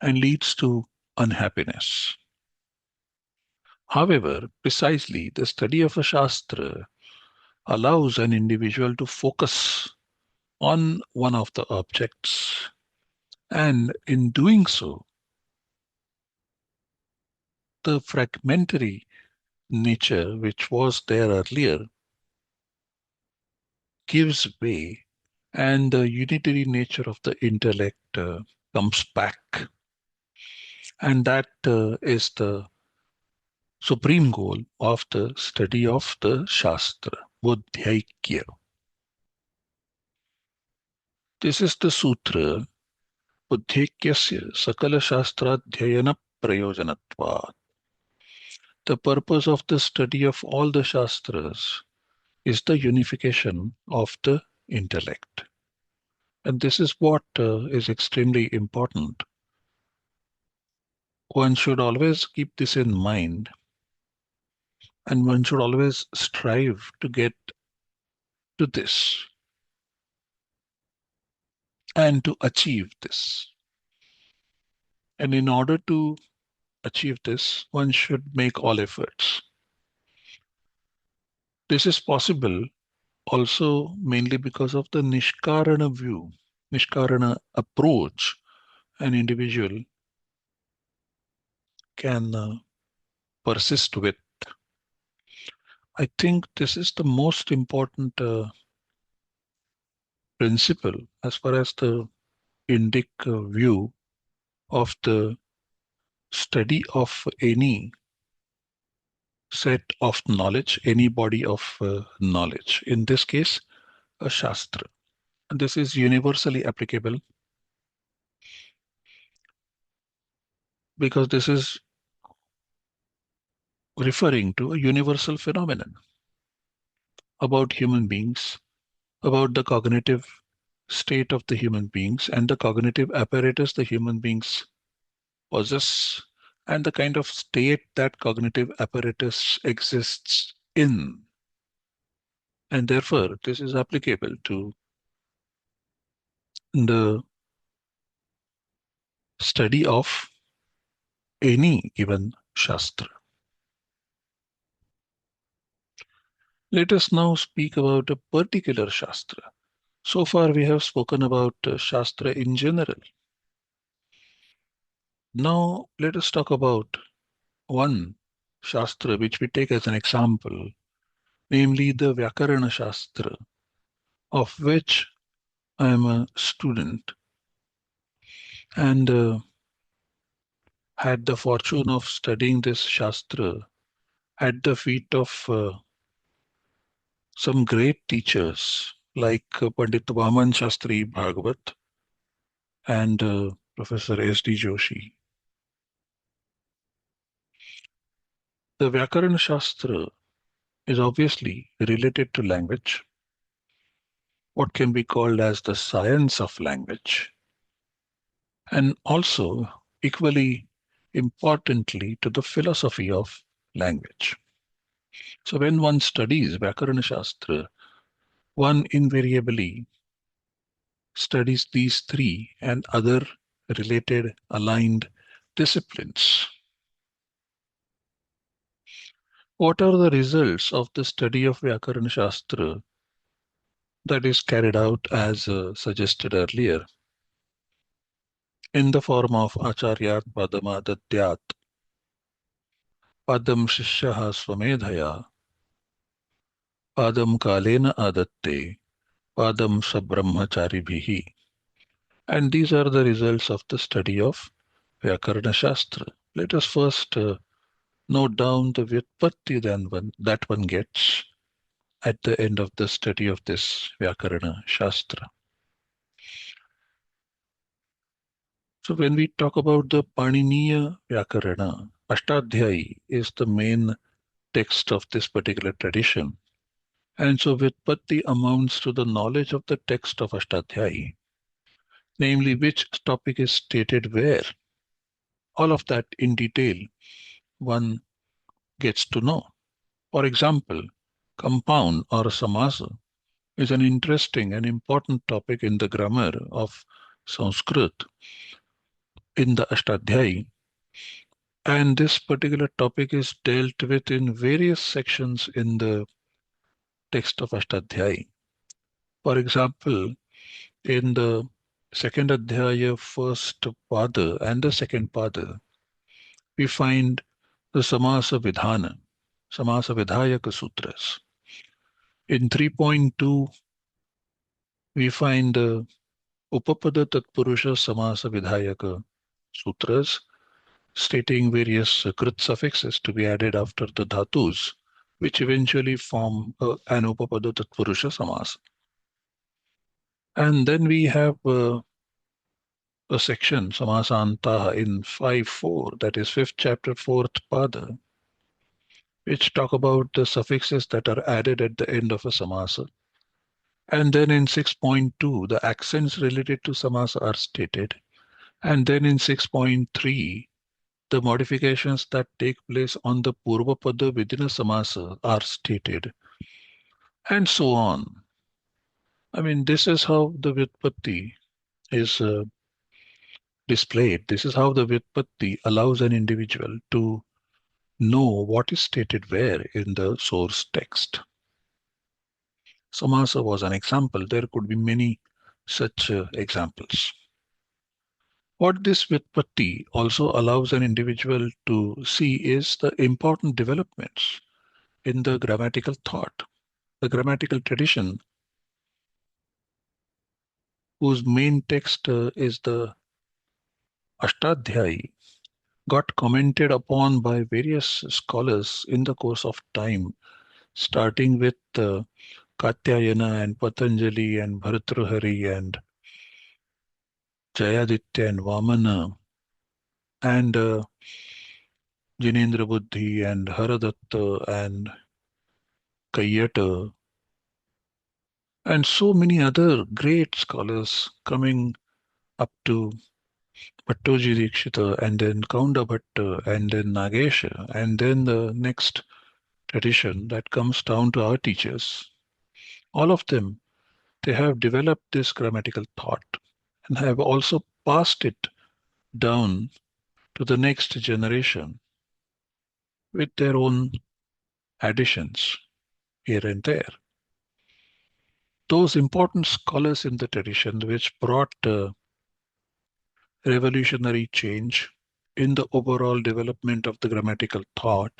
[SPEAKER 2] and leads to unhappiness. However, precisely the study of a Shastra allows an individual to focus on one of the objects, and in doing so, the fragmentary nature which was there earlier gives way, and the unitary nature of the intellect comes back. And that is the supreme goal of the study of the Shastra, Buddhaikya. This is the sutra, Buddhaikyasya Sakala Shastradhyayana Prayojanatvat. The purpose of the study of all the Shastras is the unification of the intellect. And this is what is extremely important. One should always keep this in mind, and one should always strive to get to this and to achieve this. And in order to achieve this, one should make all efforts. This is possible also mainly because of the Nishkarana view, Nishkarana approach an individual can persist with. I think this is the most important principle as far as the Indic view of the study of any set of knowledge, any body of knowledge. In this case, a Shastra. And this is universally applicable because this is referring to a universal phenomenon about human beings, about the cognitive state of the human beings and the cognitive apparatus the human beings possess, and the kind of state that cognitive apparatus exists in. And therefore, this is applicable to the study of any given Shastra. Let us now speak about a particular Shastra. So far, we have spoken about Shastra in general. Now, let us talk about one Shastra which we take as an example, namely the Vyakarana Shastra, of which I am a student and had the fortune of studying this Shastra at the feet of some great teachers like Pandit Vaman Shastri Bhagavat and Professor S.D. Joshi. The Vyakarana Shastra is obviously related to language, what can be called as the science of language, and also equally importantly to the philosophy of language. So when one studies Vyakarana Shastra, one invariably studies these three and other related aligned disciplines. What are the results of the study of Vyakarana Shastra that is carried out as suggested earlier? in the form of Acharyat Padamadatyat, Padam Shishyaha Swamedhaya, Padam Kalena Adatte, Padam Sabrahmacharibhihi. And these are the results of the study of Vyakarana Shastra. Let us first note down the Vyutpatti that one gets at the end of the study of this Vyakarana Shastra. So when we talk about the Paniniya Vyakarana, Ashtadhyayi is the main text of this particular tradition. And so Vyutpatti amounts to the knowledge of the text of Ashtadhyayi, namely which topic is stated where. All of that in detail one gets to know. For example, compound or samasa is an interesting and important topic in the grammar of Sanskrit in the Ashtadhyayi. And this particular topic is dealt with in various sections in the text of Ashtadhyayi. For example, in the second Adhyaya, first Pada and the second Pada, we find the Samasa Vidhana, Samasa Vidhayaka Sutras. In 3.2, we find the Upapada Tatpurusha Samasa Vidhayaka Sutras, stating various Krit suffixes to be added after the dhatus, which eventually form an Upapada Tatpurusha Samasa. And then we have a section, Samasantaha, in 5.4, that is 5th chapter, 4th Pada, which talk about the suffixes that are added at the end of a samasa. And then in 6.2, the accents related to samasa are stated. And then in 6.3, the modifications that take place on the Purvapada within a samasa are stated. And so on. I mean, this is how the Vyutpatti is displayed. This is how the Vyutpatti allows an individual to know what is stated where in the source text. Samasa was an example. There could be many such examples. What this Vyutpatti also allows an individual to see is the important developments in the grammatical thought, the grammatical tradition, whose main text is the Ashtadhyayi, got commented upon by various scholars in the course of time, starting with Katyayana and Patanjali and Bhartrhari and Jayaditya and Vamana and Jinendra Buddhi and Haradatta and Kayyata and so many other great scholars coming up to Bhattoji Dikshita and then Kaunda Bhatta and then Nagesha and then the next tradition that comes down to our teachers. All of them, they have developed this grammatical thought and have also passed it down to the next generation with their own additions here and there. Those important scholars in the tradition which brought revolutionary change in the overall development of the grammatical thought,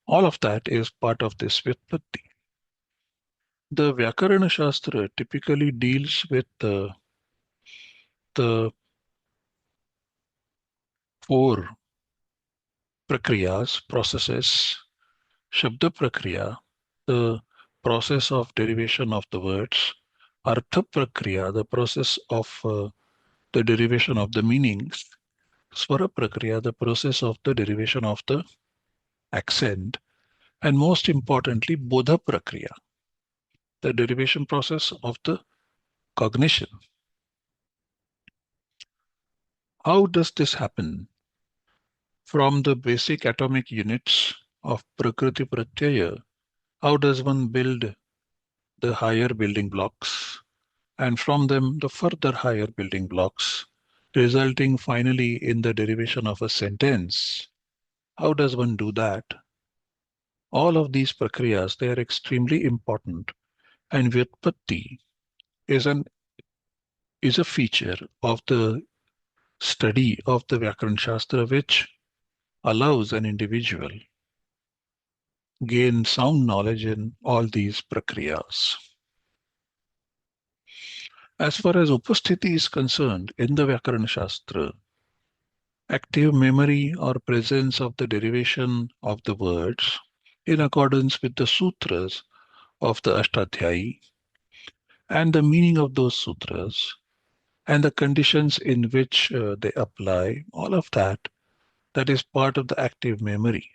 [SPEAKER 2] all of that is part of this Vyutpatti. The Vyakarana Shastra typically deals with the four prakriyas, processes, Shabda Prakriya, the process of derivation of the words, Artha Prakriya, the process of the derivation of the meanings, Swara Prakriya, the process of the derivation of the accent, and most importantly, Bodha Prakriya, the derivation process of the cognition. How does this happen? From the basic atomic units of Prakriti Pratyaya, how does one build the higher building blocks? And from them, the further higher building blocks, resulting finally in the derivation of a sentence. How does one do that? All of these prakriyas, they are extremely important. And Vyutpatti is a feature of the study of the Vyakaran Shastra which allows an individual gain sound knowledge in all these prakriyas. As far as upasthiti is concerned, in the Vyakaran Shastra, active memory or presence of the derivation of the words in accordance with the sutras of the Ashtadhyayi and the meaning of those sutras and the conditions in which they apply, all of that, that is part of the active memory.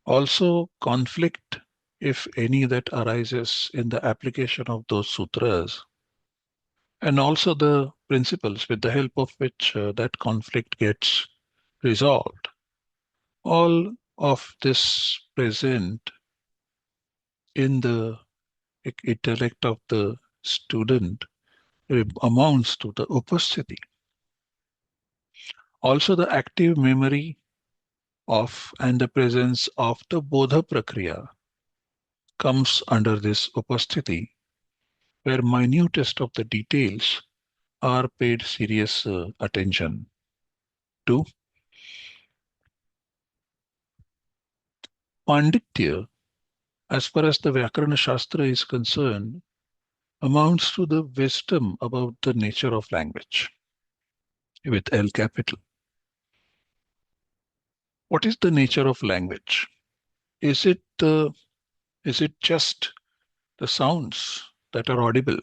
[SPEAKER 2] Also, conflict, if any, that arises in the application of those sutras, and also the principles with the help of which that conflict gets resolved. All of this present in the intellect of the student amounts to the upasthiti. Also, the active memory of and the presence of the bodha prakriya comes under this upasthiti, where minutest of the details are paid serious attention to. Panditya, as far as the Vyakarana Shastra is concerned, amounts to the wisdom about the nature of language with L capital. What is the nature of language? Is it just the sounds that are audible,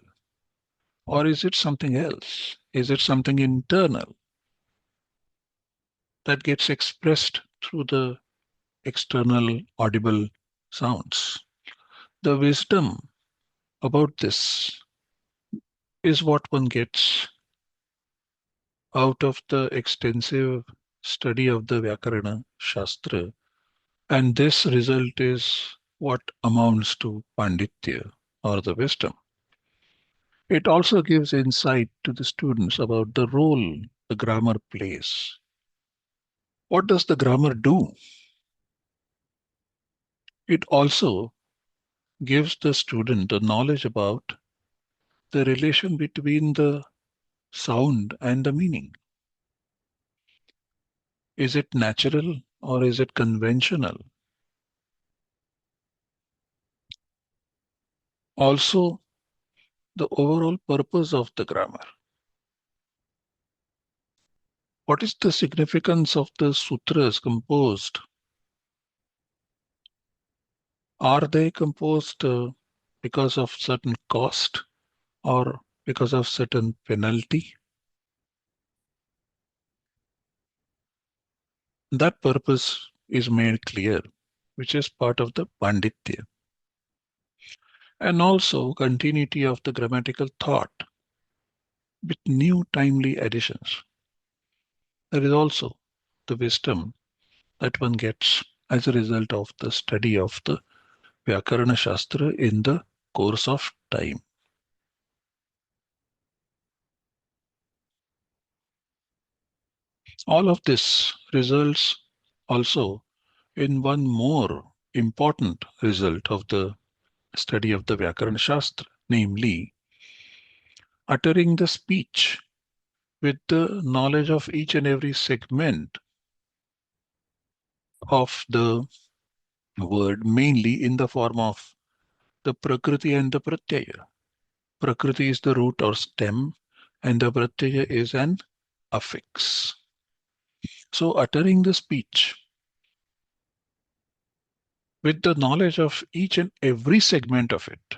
[SPEAKER 2] or is it something else? Is it something internal that gets expressed through the external audible sounds? The wisdom about this is what one gets out of the extensive study of the Vyakarana Shastra, and this result is what amounts to Panditya or the wisdom. It also gives insight to the students about the role the grammar plays. What does the grammar do? It also gives the student the knowledge about the relation between the sound and the meaning. Is it natural or is it conventional? Also, the overall purpose of the grammar. What is the significance of the sutras composed? Are they composed because of certain cost or because of certain penalty? That purpose is made clear, which is part of the Panditya. And also continuity of the grammatical thought with new timely additions. There is also the wisdom that one gets as a result of the study of the Vyakarana Shastra in the course of time. All of this results also in one more important result of the study of the Vyakarana Shastra, namely uttering the speech with the knowledge of each and every segment of the word, mainly in the form of the Prakriti and the Pratyaya. Prakriti is the root or stem, and the Pratyaya is an affix. So, uttering the speech with the knowledge of each and every segment of it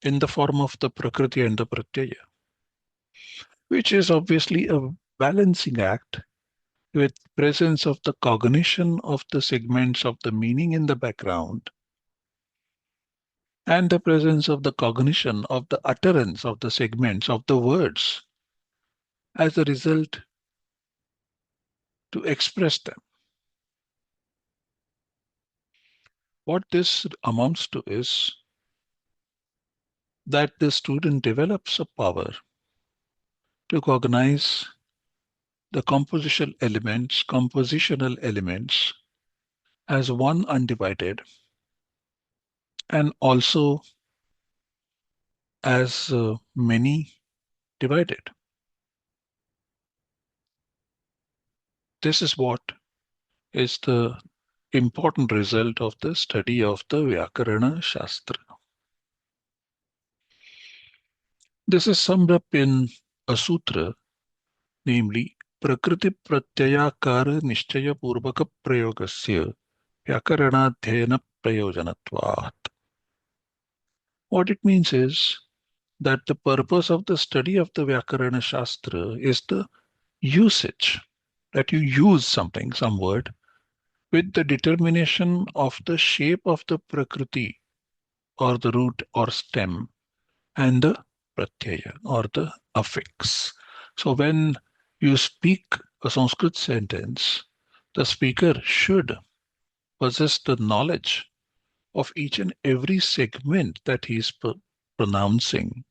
[SPEAKER 2] in the form of the Prakriti and the Pratyaya, which is obviously a balancing act with presence of the cognition of the segments of the meaning in the background and the presence of the cognition of the utterance of the segments of the words as a result to express them. What this amounts to is that the student develops a power to cognize the compositional elements as one undivided and also as many divided. This is what is the important result of the study of the Vyakarana Shastra. This is summed up in a sutra, namely Prakriti Pratyayakara Nishchaya Purvaka Prayogasya Vyakaranadhyayana Prayojanatvat. What it means is that the purpose of the study of the Vyakarana Shastra is the usage, that you use something, some word, with the determination of the shape of the Prakriti or the root or stem and the pratyaya or the affix. So when you speak a Sanskrit sentence, the speaker should possess the knowledge of each and every segment that he is pronouncing,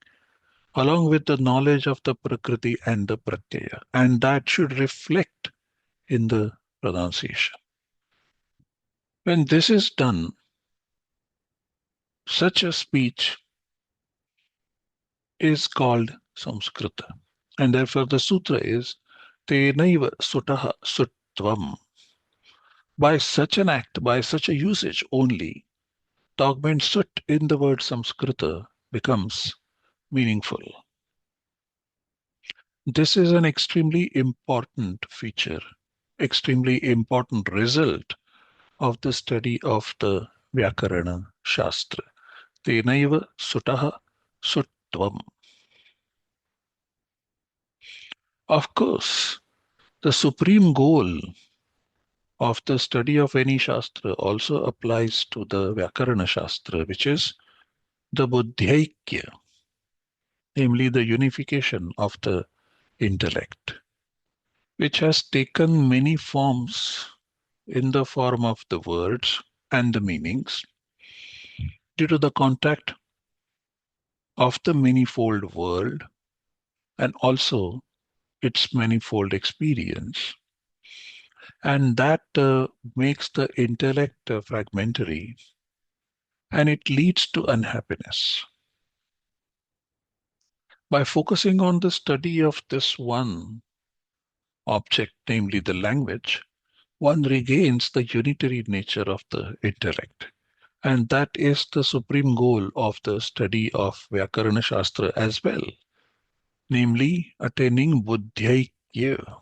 [SPEAKER 2] along with the knowledge of the Prakriti and the pratyaya, and that should reflect in the pronunciation. When this is done, such a speech is called Samskrita. And therefore the sutra is Tenaiva Sutaha Sutvam. By such an act, by such a usage only, the augment sut in the word Samskrita becomes meaningful. This is an extremely important feature, extremely important result of the study of the Vyakarana Shastra. Tenaiva Sutaha Sutvam. Of course, the supreme goal of the study of any Shastra also applies to the Vyakarana Shastra, which is the Buddhaikya, namely the unification of the intellect, which has taken many forms in the form of the words and the meanings due to the contact of the manifold world and also its manifold experience. And that makes the intellect fragmentary and it leads to unhappiness. By focusing on the study of this one object, namely the language, one regains the unitary nature of the intellect. And that is the supreme goal of the study of Vyakarana Shastra as well, namely attaining Buddhaikya.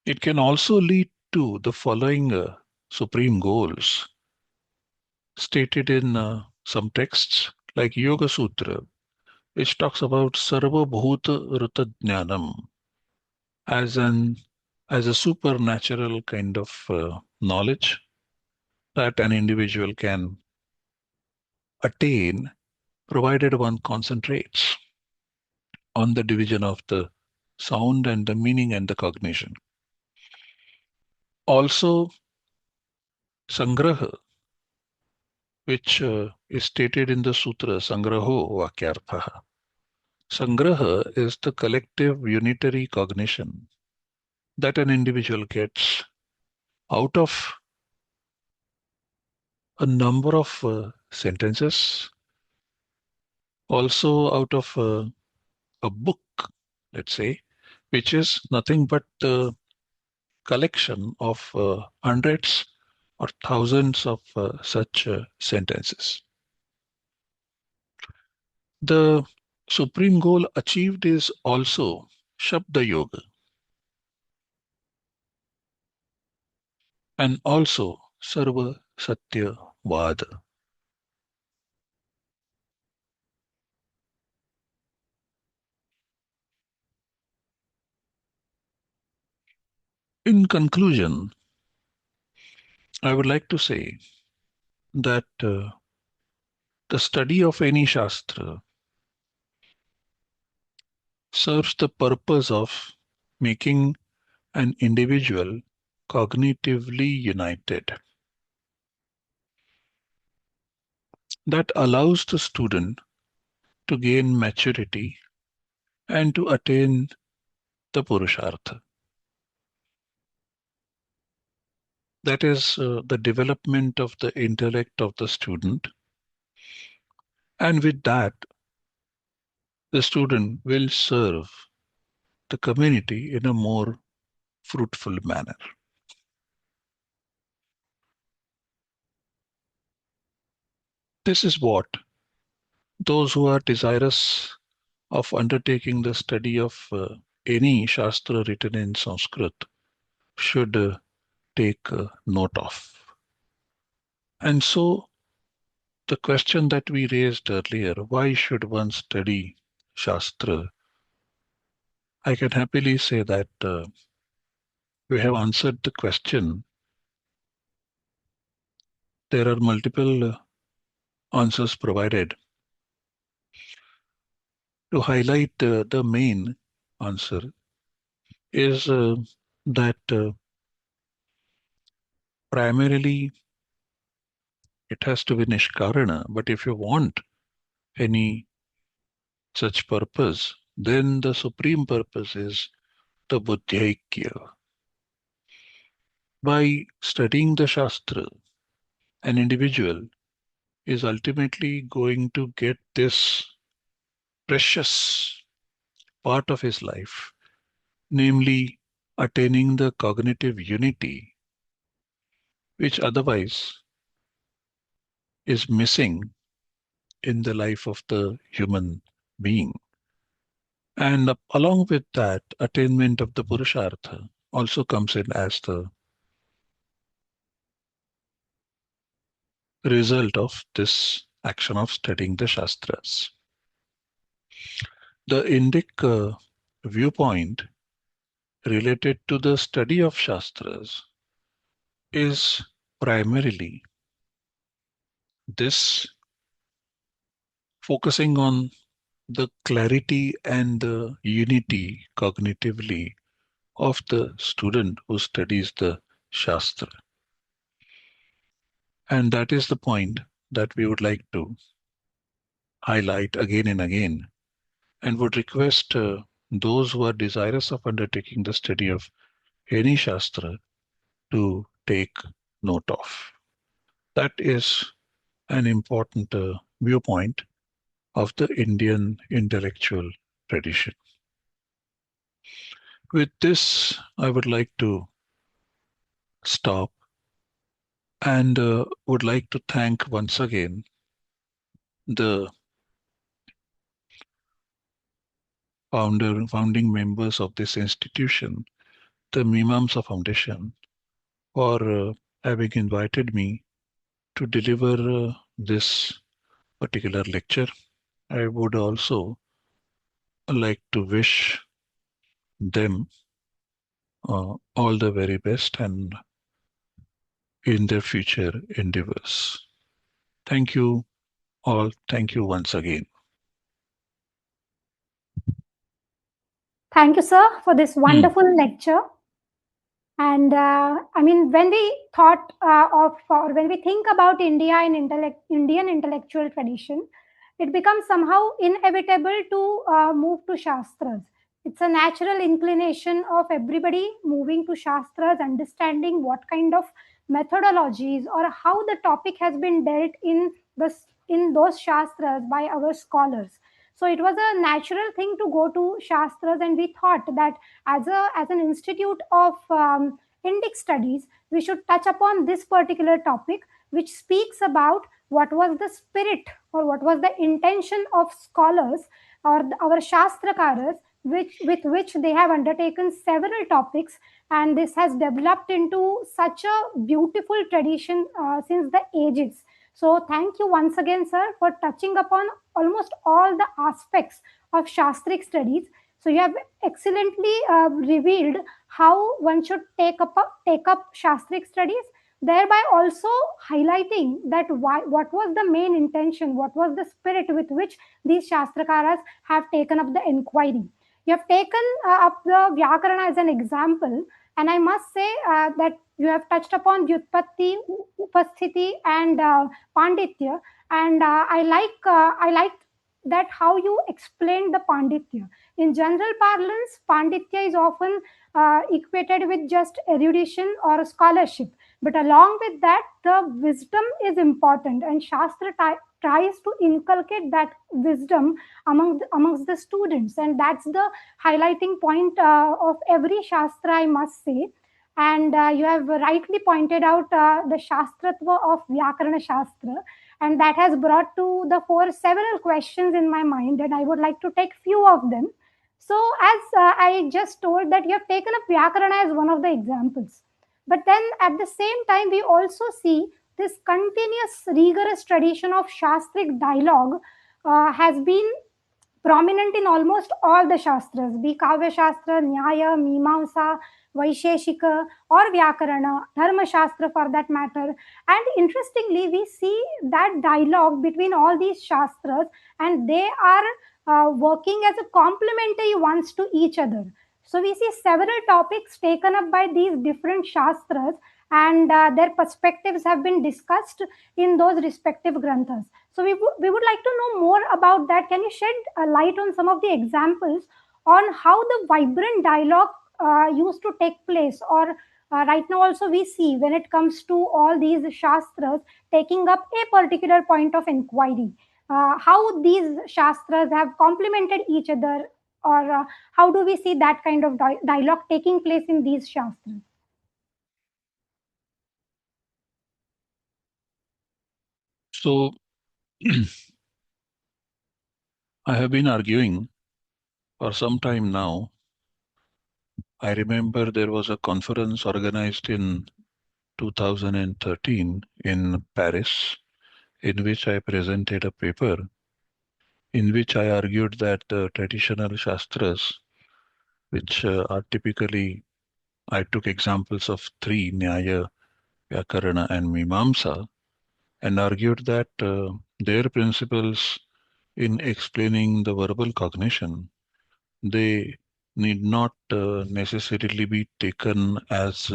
[SPEAKER 2] It can also lead to the following supreme goals stated in some texts like Yoga Sutra, which talks about Sarva Bhuta Ruta Jnanam as a supernatural kind of knowledge that an individual can attain provided one concentrates on the division of the sound and the meaning and the cognition. Also, Sangraha, which is stated in the sutra, Sangraho Vakyarthaha. Sangraha is the collective unitary cognition that an individual gets out of a number of sentences, also out of a book, let's say, which is nothing but the collection of hundreds or thousands of such sentences. The supreme goal achieved is also Shabda Yoga and also Sarva Satya Vada. In conclusion, I would like to say that the study of any Shastra serves the purpose of making an individual cognitively united. That allows the student to gain maturity and to attain the Purushartha. That is the development of the intellect of the student. And with that, the student will serve the community in a more fruitful manner. This is what those who are desirous of undertaking the study of any Shastra written in Sanskrit should take note of. And so, the question that we raised earlier, why should one study Shastra? I can happily say that we have answered the question. There are multiple answers provided. To highlight the main answer is that primarily it has to be Nishkarana, but if you want any such purpose, then the supreme purpose is the Buddhaikya. By studying the Shastra, an individual is ultimately going to get this precious part of his life, namely attaining the cognitive unity, which otherwise is missing in the life of the human being. And along with that, attainment of the Purushartha also comes in as the result of this action of studying the Shastras. The Indic viewpoint related to the study of Shastras is primarily this focusing on the clarity and the unity cognitively of the student who studies the Shastra. And that is the point that we would like to highlight again and again, and would request those who are desirous of undertaking the study of any Shastra to take note of. That is an important viewpoint of the Indian intellectual tradition. With this, I would like to stop and would like to thank once again the founding members of this institution, the Mimamsa Foundation, for having invited me to deliver this particular lecture. I would also like to wish them all the very best and in their future endeavors. Thank you all. Thank you once again.
[SPEAKER 1] Thank you, sir, for this wonderful lecture. And I mean, when we thought of, or when we think about India and Indian intellectual tradition, it becomes somehow inevitable to move to Shastras. It's a natural inclination of everybody moving to Shastras, understanding what kind of methodologies or how the topic has been dealt in those Shastras by our scholars. So it was a natural thing to go to Shastras, and we thought that as an institute of Indic studies, we should touch upon this particular topic, which speaks about what was the spirit or what was the intention of scholars or our Shastrakaras, with which they have undertaken several topics, and this has developed into such a beautiful tradition since the ages. So, thank you once again, sir, for touching upon almost all the aspects of Shastric studies. So, you have excellently revealed how one should take up Shastric studies, thereby also highlighting that what was the main intention, what was the spirit with which these Shastrakaras have taken up the inquiry. You have taken up the Vyakarana as an example, and I must say that you have touched upon Vyutpatti, Upasthiti, and Panditya, and I like that how you explained the Panditya. In general parlance, Panditya is often equated with just erudition or scholarship, but along with that, the wisdom is important, and Shastra tries to inculcate that wisdom amongst the students, and that's the highlighting point of every shastra, I must say. And you have rightly pointed out the Shastratva of Vyakarana Shastra, and that has brought to the fore several questions in my mind, and I would like to take few of them. So, as I just told that you have taken up Vyakarana as one of the examples, but then at the same time, we also see this continuous, rigorous tradition of Shastric dialogue has been prominent in almost all the Shastras, be Kavya Shastra, Nyaya, Mimamsa, Vaisheshika, or Vyakarana, Dharma Shastra for that matter. And interestingly, we see that dialogue between all these Shastras, and they are working as a complementary ones to each other. So we see several topics taken up by these different Shastras, and their perspectives have been discussed in those respective granthas. So we would like to know more about that. Can you shed a light on some of the examples on how the vibrant dialogue used to take place? Or right now also we see when it comes to all these Shastras taking up a particular point of inquiry, how these Shastras have complemented each other, or how do we see that kind of dialogue taking place in these Shastras?
[SPEAKER 2] So I have been arguing for some time now. I remember there was a conference organized in 2013 in Paris, in which I presented a paper in which I argued that the traditional Shastras, which are typically, I took examples of three, Nyaya, Vyakarana, and Mimamsa, and argued that their principles in explaining the verbal cognition, they need not necessarily be taken as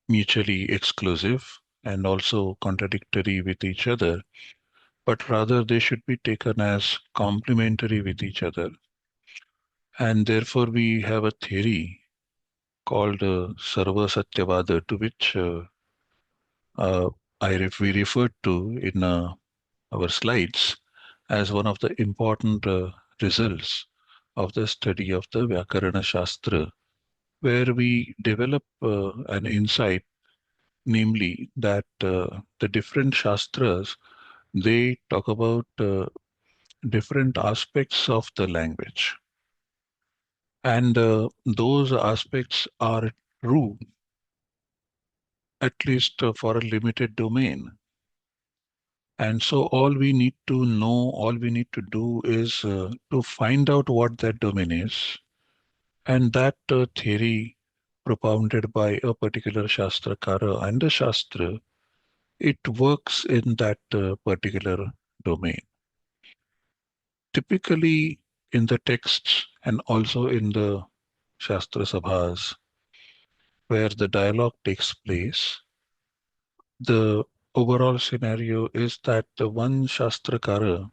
[SPEAKER 2] mutually exclusive and also contradictory with each other, but rather they should be taken as complementary with each other. And therefore, we have a theory called Sarva Satyavada, to which uh, we referred to in our slides as one of the important results of the study of the Vyakarana Shastra, where we develop an insight, namely that the different Shastras, they talk about different aspects of the language. And those aspects are true, at least for a limited domain. And so all we need to know, all we need to do is to find out what that domain is. And that theory propounded by a particular Shastrakara and a Shastra, it works in that particular domain. Typically in the texts and also in the Shastra Sabhas, where the dialogue takes place, the overall scenario is that the one Shastrakara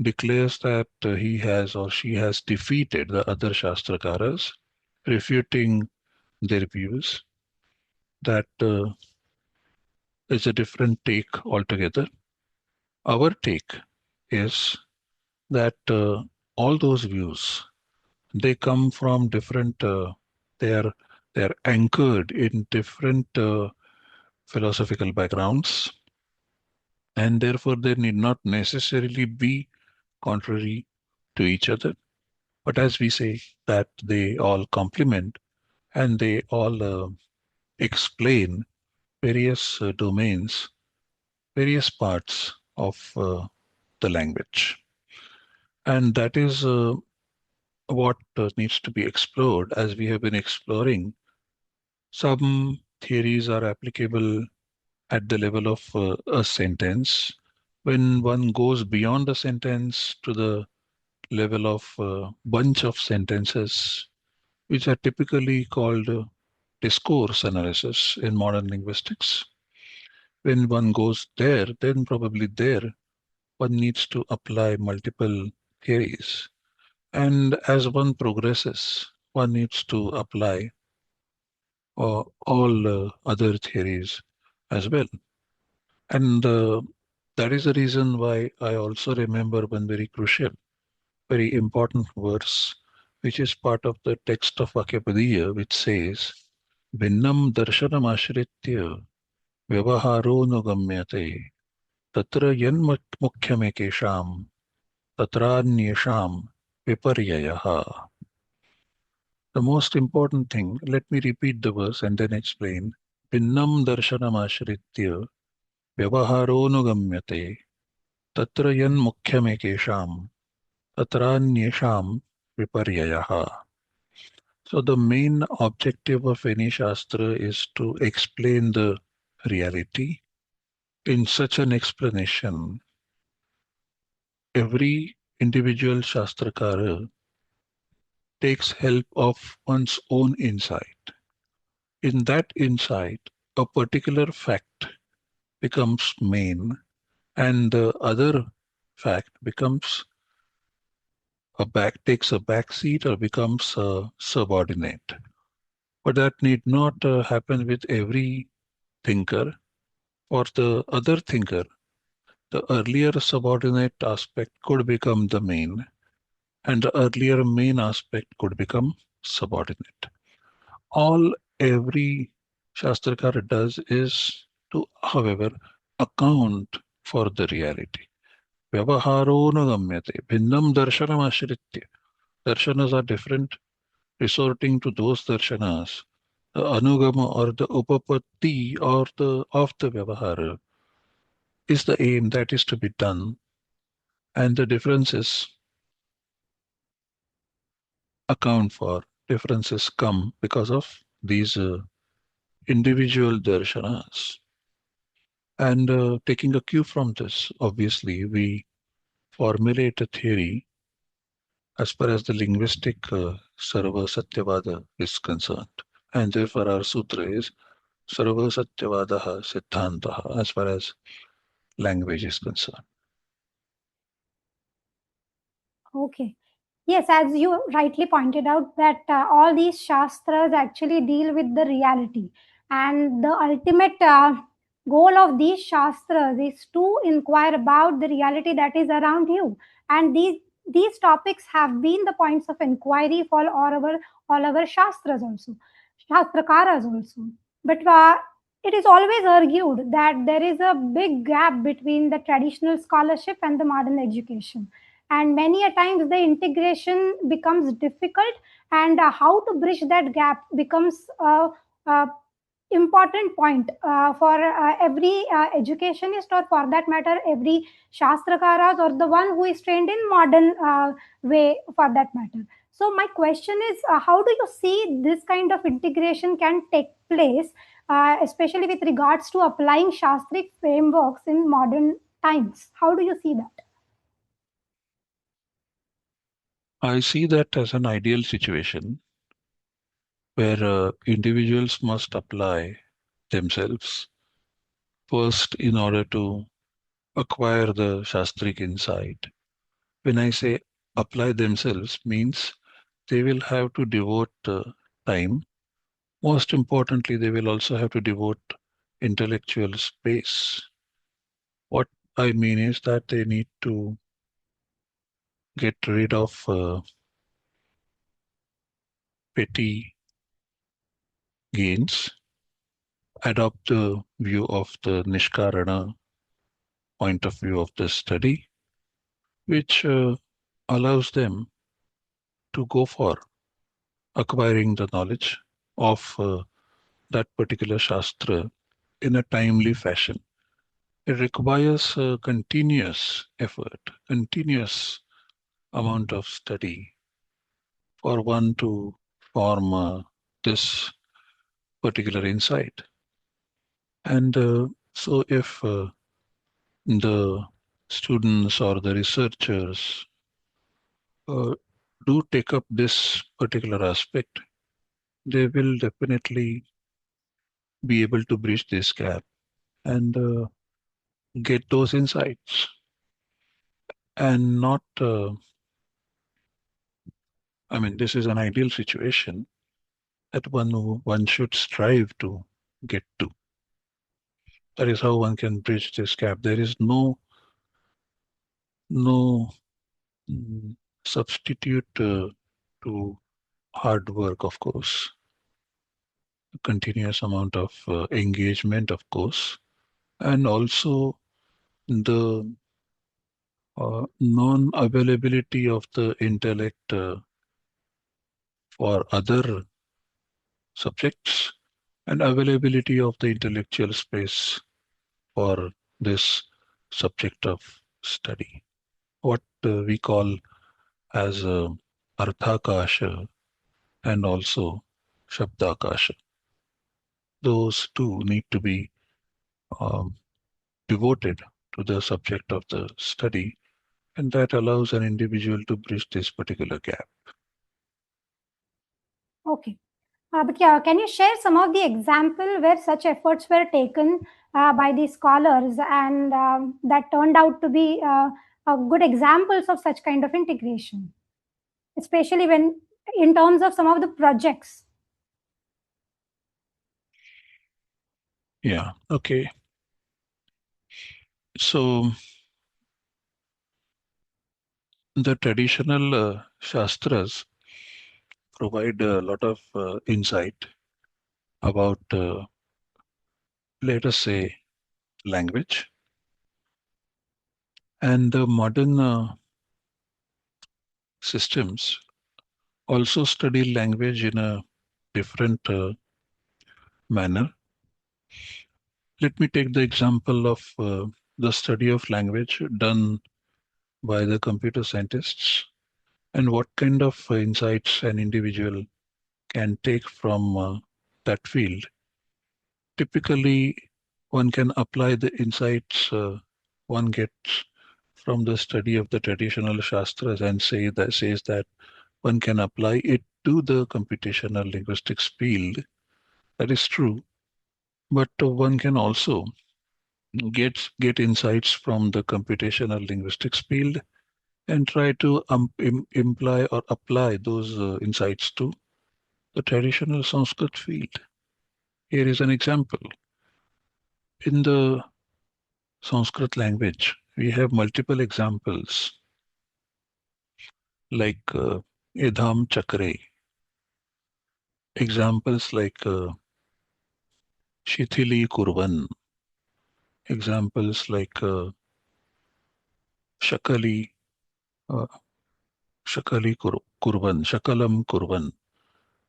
[SPEAKER 2] declares that he has or she has defeated the other Shastrakaras, refuting their views. That is a different take altogether. Our take is that all those views, they come from different, they are anchored in different philosophical backgrounds, and therefore they need not necessarily be contrary to each other. But as we say, that they all complement and they all explain various domains, various parts of the language. And that is what needs to be explored as we have been exploring. Some theories are applicable at the level of a sentence. When one goes beyond a sentence to the level of a bunch of sentences, which are typically called discourse analysis in modern linguistics. When one goes there, then probably there one needs to apply multiple theories. And as one progresses, one needs to apply all other theories as well. And That is the reason why I also remember one very crucial, very important verse, which is part of the text of Vakyapadiyya, which says, Vinnam darshanam ashritya vyavaharo nugamyate tatra yan mukhyamekesham tatranyesham viparyayaha. The most important thing, let me repeat the verse and then explain. Vinnam darshanam ashritya vyavaharo nugamyate tatra yan mukhyamekesham tatranyesham viparyayaha. So the main objective of any Shastra is to explain the reality. In such an explanation, every individual Shastrakara takes help of one's own insight. In that insight, a particular fact becomes main and the other fact becomes takes a back seat or becomes a subordinate. But that need not happen with every thinker. For the other thinker, the earlier subordinate aspect could become the main, and the earlier main aspect could become subordinate. All every Shastrakara does is to, however, account for the reality. Vyavaharo na gamyate, bhinnam darshanam ashritya. Darshanas are different, resorting to those darshanas, the anugama or the upapatti or the of the vyavahara is the aim that is to be done, and the differences account for differences come because of these individual darshanas. And taking a cue from this, obviously, we formulate a theory as far as the linguistic Sarva Satyavada is concerned. And therefore, our sutra is Sarva Satyavadaha Siddhantaha as far as language is concerned.
[SPEAKER 1] Okay. Yes, as you rightly pointed out, that all these shastras actually deal with the reality, and the ultimate goal of these shastras is to inquire about the reality that is around you. And these topics have been the points of inquiry for all our shastras also, shastrakaras also. But it is always argued that there is a big gap between the traditional scholarship and the modern education, and many a times the integration becomes difficult, and how to bridge that gap becomes a important point for every educationist, or for that matter every shastrakaras, or the one who is trained in modern way for that matter. So my question is, how do you see this kind of integration can take place, especially with regards to applying shastric frameworks in modern times? How do you see that?
[SPEAKER 2] I see that as an ideal situation where individuals must apply themselves first in order to acquire the Shastric insight. When I say apply themselves, means they will have to devote time. Most importantly, they will also have to devote intellectual space. What I mean is that they need to get rid of petty gains, adopt the view of the Nishkarana point of view of the study, which allows them to go for acquiring the knowledge of that particular Shastra in a timely fashion. It requires a continuous effort, continuous amount of study for one to form this particular insight. And so, if the students or the researchers uh, do take up this particular aspect, they will definitely be able to bridge this gap and get those insights and not I mean, this is an ideal situation that one should strive to get to. That is how one can bridge this gap. There is no no substitute to hard work, of course, continuous amount of engagement, of course, and also the non-availability of the intellect for other subjects and availability of the intellectual space for this subject of study. What we call as Arthakasha and also Shabdakasha. Those two need to be um, devoted to the subject of the study, and that allows an individual to bridge this particular gap.
[SPEAKER 1] Okay. But yeah, can you share some of the example where such efforts were taken by the scholars and that turned out to be good examples of such kind of integration, especially when in terms of some of the projects?
[SPEAKER 2] Yeah, okay. So the traditional Shastras provide a lot of insight about, let us say, language. And the modern systems also study language in a different manner. Let me take the example of the study of language done by the computer scientists and what kind of insights an individual can take from that field. Typically, one can apply the insights one gets from the study of the traditional Shastras and says that one can apply it to the computational linguistics field. That is true, but one can also get insights from the computational linguistics field and try to imply or apply those insights to the traditional Sanskrit field. Here is an example. In the Sanskrit language, we have multiple examples like Idham Chakre, examples like Shithili Kurvan, examples like Shakali, uh, Kurvan, Shakalam Kurvan,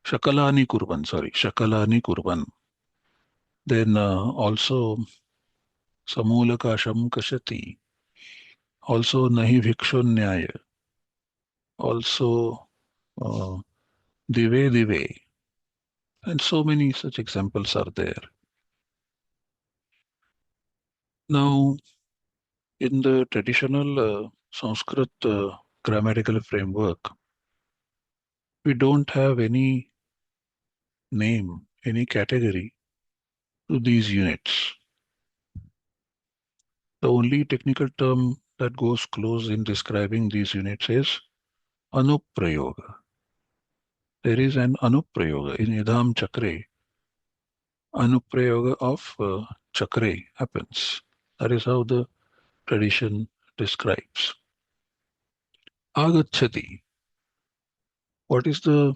[SPEAKER 2] Shakalani Kurvan, sorry, Shakalani Kurvan. Then also Samulakasham Kashati, also Nahi Bhikshun also Dive Dive, and so many such examples are there. Now, in the traditional Sanskrit grammatical framework, we don't have any name, any category to these units. The only technical term that goes close in describing these units is anuprayoga. There is an anuprayoga in Idham Chakre. Anuprayoga of Chakre happens. That is how the tradition describes. Agachati. What is the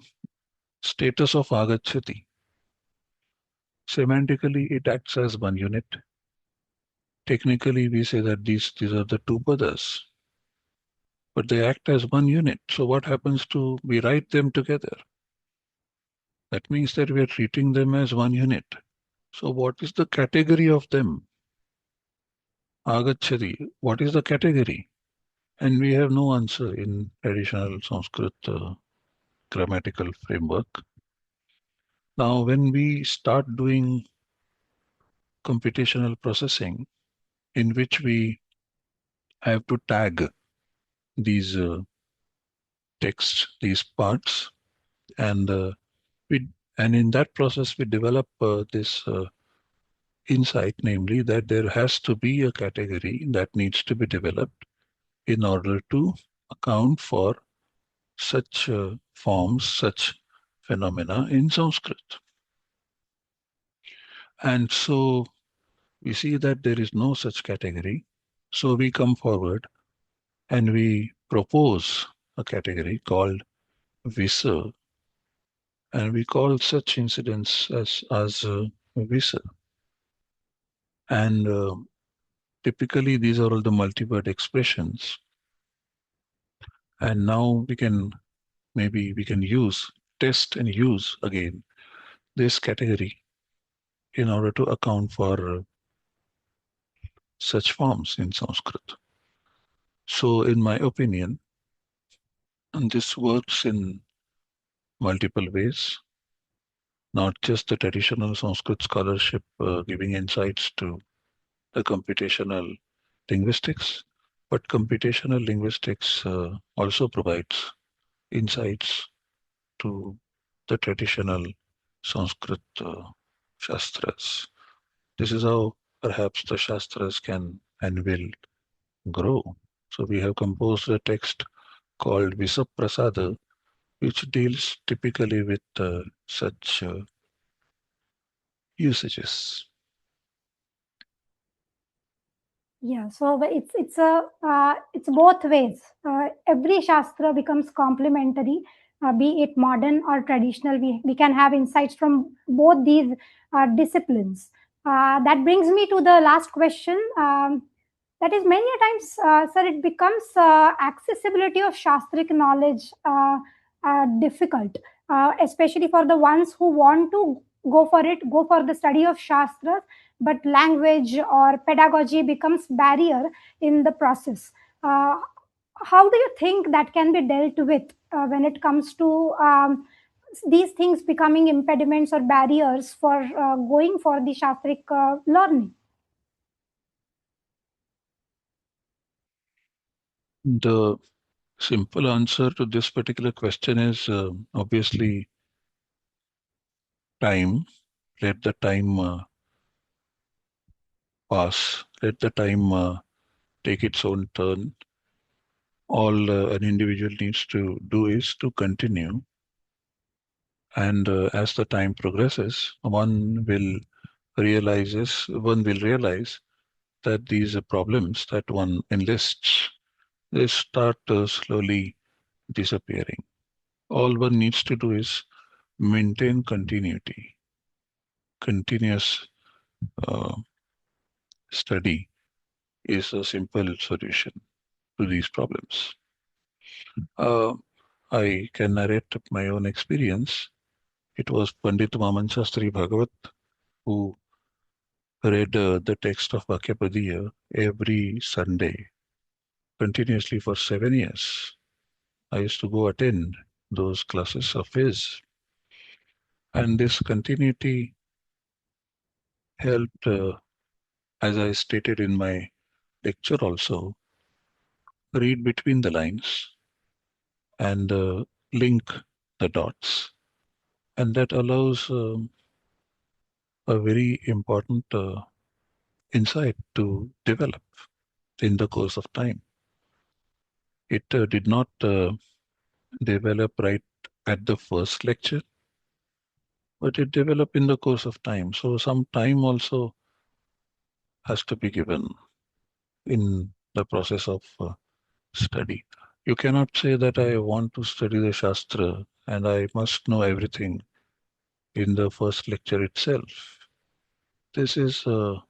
[SPEAKER 2] status of Agachati? Semantically, it acts as one unit. Technically, we say that these are the two padas, but they act as one unit. So what happens to we write them together? That means that we are treating them as one unit. So what is the category of them? Agachati. What is the category? And we have no answer in traditional Sanskrit grammatical framework. Now, when we start doing computational processing, in which we have to tag these texts, these parts, and we and in that process we develop this insight, namely that there has to be a category that needs to be developed in order to account for such forms, such phenomena in Sanskrit. And so we see that there is no such category. So we come forward and we propose a category called visa, and we call such incidents as visa. And typically, these are all the multi-word expressions. And now we can use, test and use again this category in order to account for such forms in Sanskrit. So, in my opinion, and this works in multiple ways, not just the traditional Sanskrit scholarship giving insights to the computational linguistics, but computational linguistics also provides insights to the traditional Sanskrit Shastras. This is how perhaps the Shastras can and will grow. So we have composed a text called Visaprasada, which deals typically with such usages.
[SPEAKER 1] Yeah, so it's both ways. Every shastra becomes complementary, be it modern or traditional. We can have insights from both these disciplines. That brings me to the last question. That is, many times, sir, it becomes accessibility of shastric knowledge difficult, especially for the ones who want to go for the study of shastras, but language or pedagogy becomes barrier in the process. Uh, how do you think that can be dealt with when it comes to these things becoming impediments or barriers for going for the shastric learning?
[SPEAKER 2] The simple answer to this particular question is obviously time. Let the time pass. Let the time take its own turn. All an individual needs to do is to continue. And as the time progresses, one will realize that these problems that one enlists, they start slowly disappearing. All one needs to do is maintain continuity. Continuous uh, study is a simple solution to these problems. Uh, I can narrate my own experience. It was Pandit Vaman Shastri Bhagavat who read the text of Vakyapadiya every Sunday continuously for 7 years. I used to go attend those classes of his, and this continuity helped, as I stated in my lecture also, read between the lines and link the dots. And that allows a very important insight to develop in the course of time. It did not develop right at the first lecture, but it developed in the course of time. So some time also has to be given in the process of study. You cannot say that I want to study the Shastra and I must know everything in the first lecture itself. This is a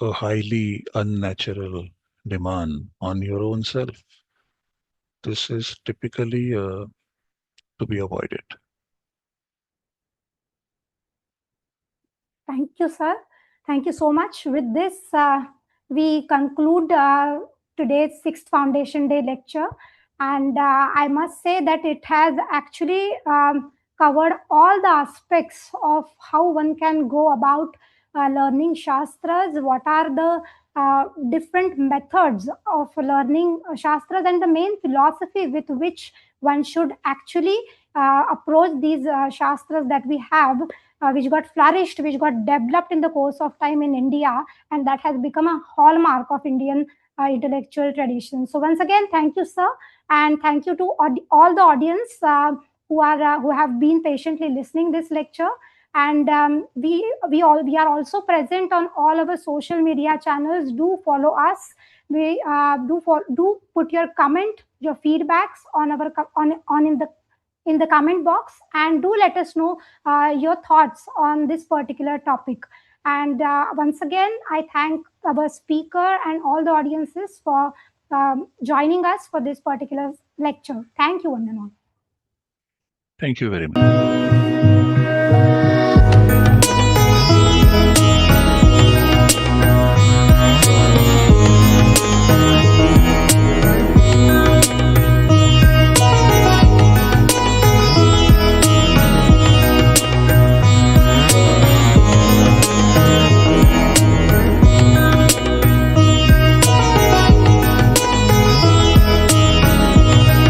[SPEAKER 2] highly unnatural demand on your own self. This is typically to be avoided.
[SPEAKER 1] Thank you, sir. Thank you so much. With this, we conclude today's sixth Foundation Day lecture. And I must say that it has actually covered all the aspects of how one can go about learning Shastras, what are the different methods of learning Shastras, and the main philosophy with which one should actually approach these Shastras that we have, which got flourished, which got developed in the course of time in India, and that has become a hallmark of Indian intellectual tradition. So once again, thank you, sir, and thank you to all the audience who have been patiently listening this lecture. And we are also present on all our social media channels. Do follow us We do put your comment, your feedbacks on our on in the comment box, and do let us know your thoughts on this particular topic. And once again, I thank our speaker and all the audiences for joining us for this particular lecture. Thank you, one and all.
[SPEAKER 2] Thank you very much.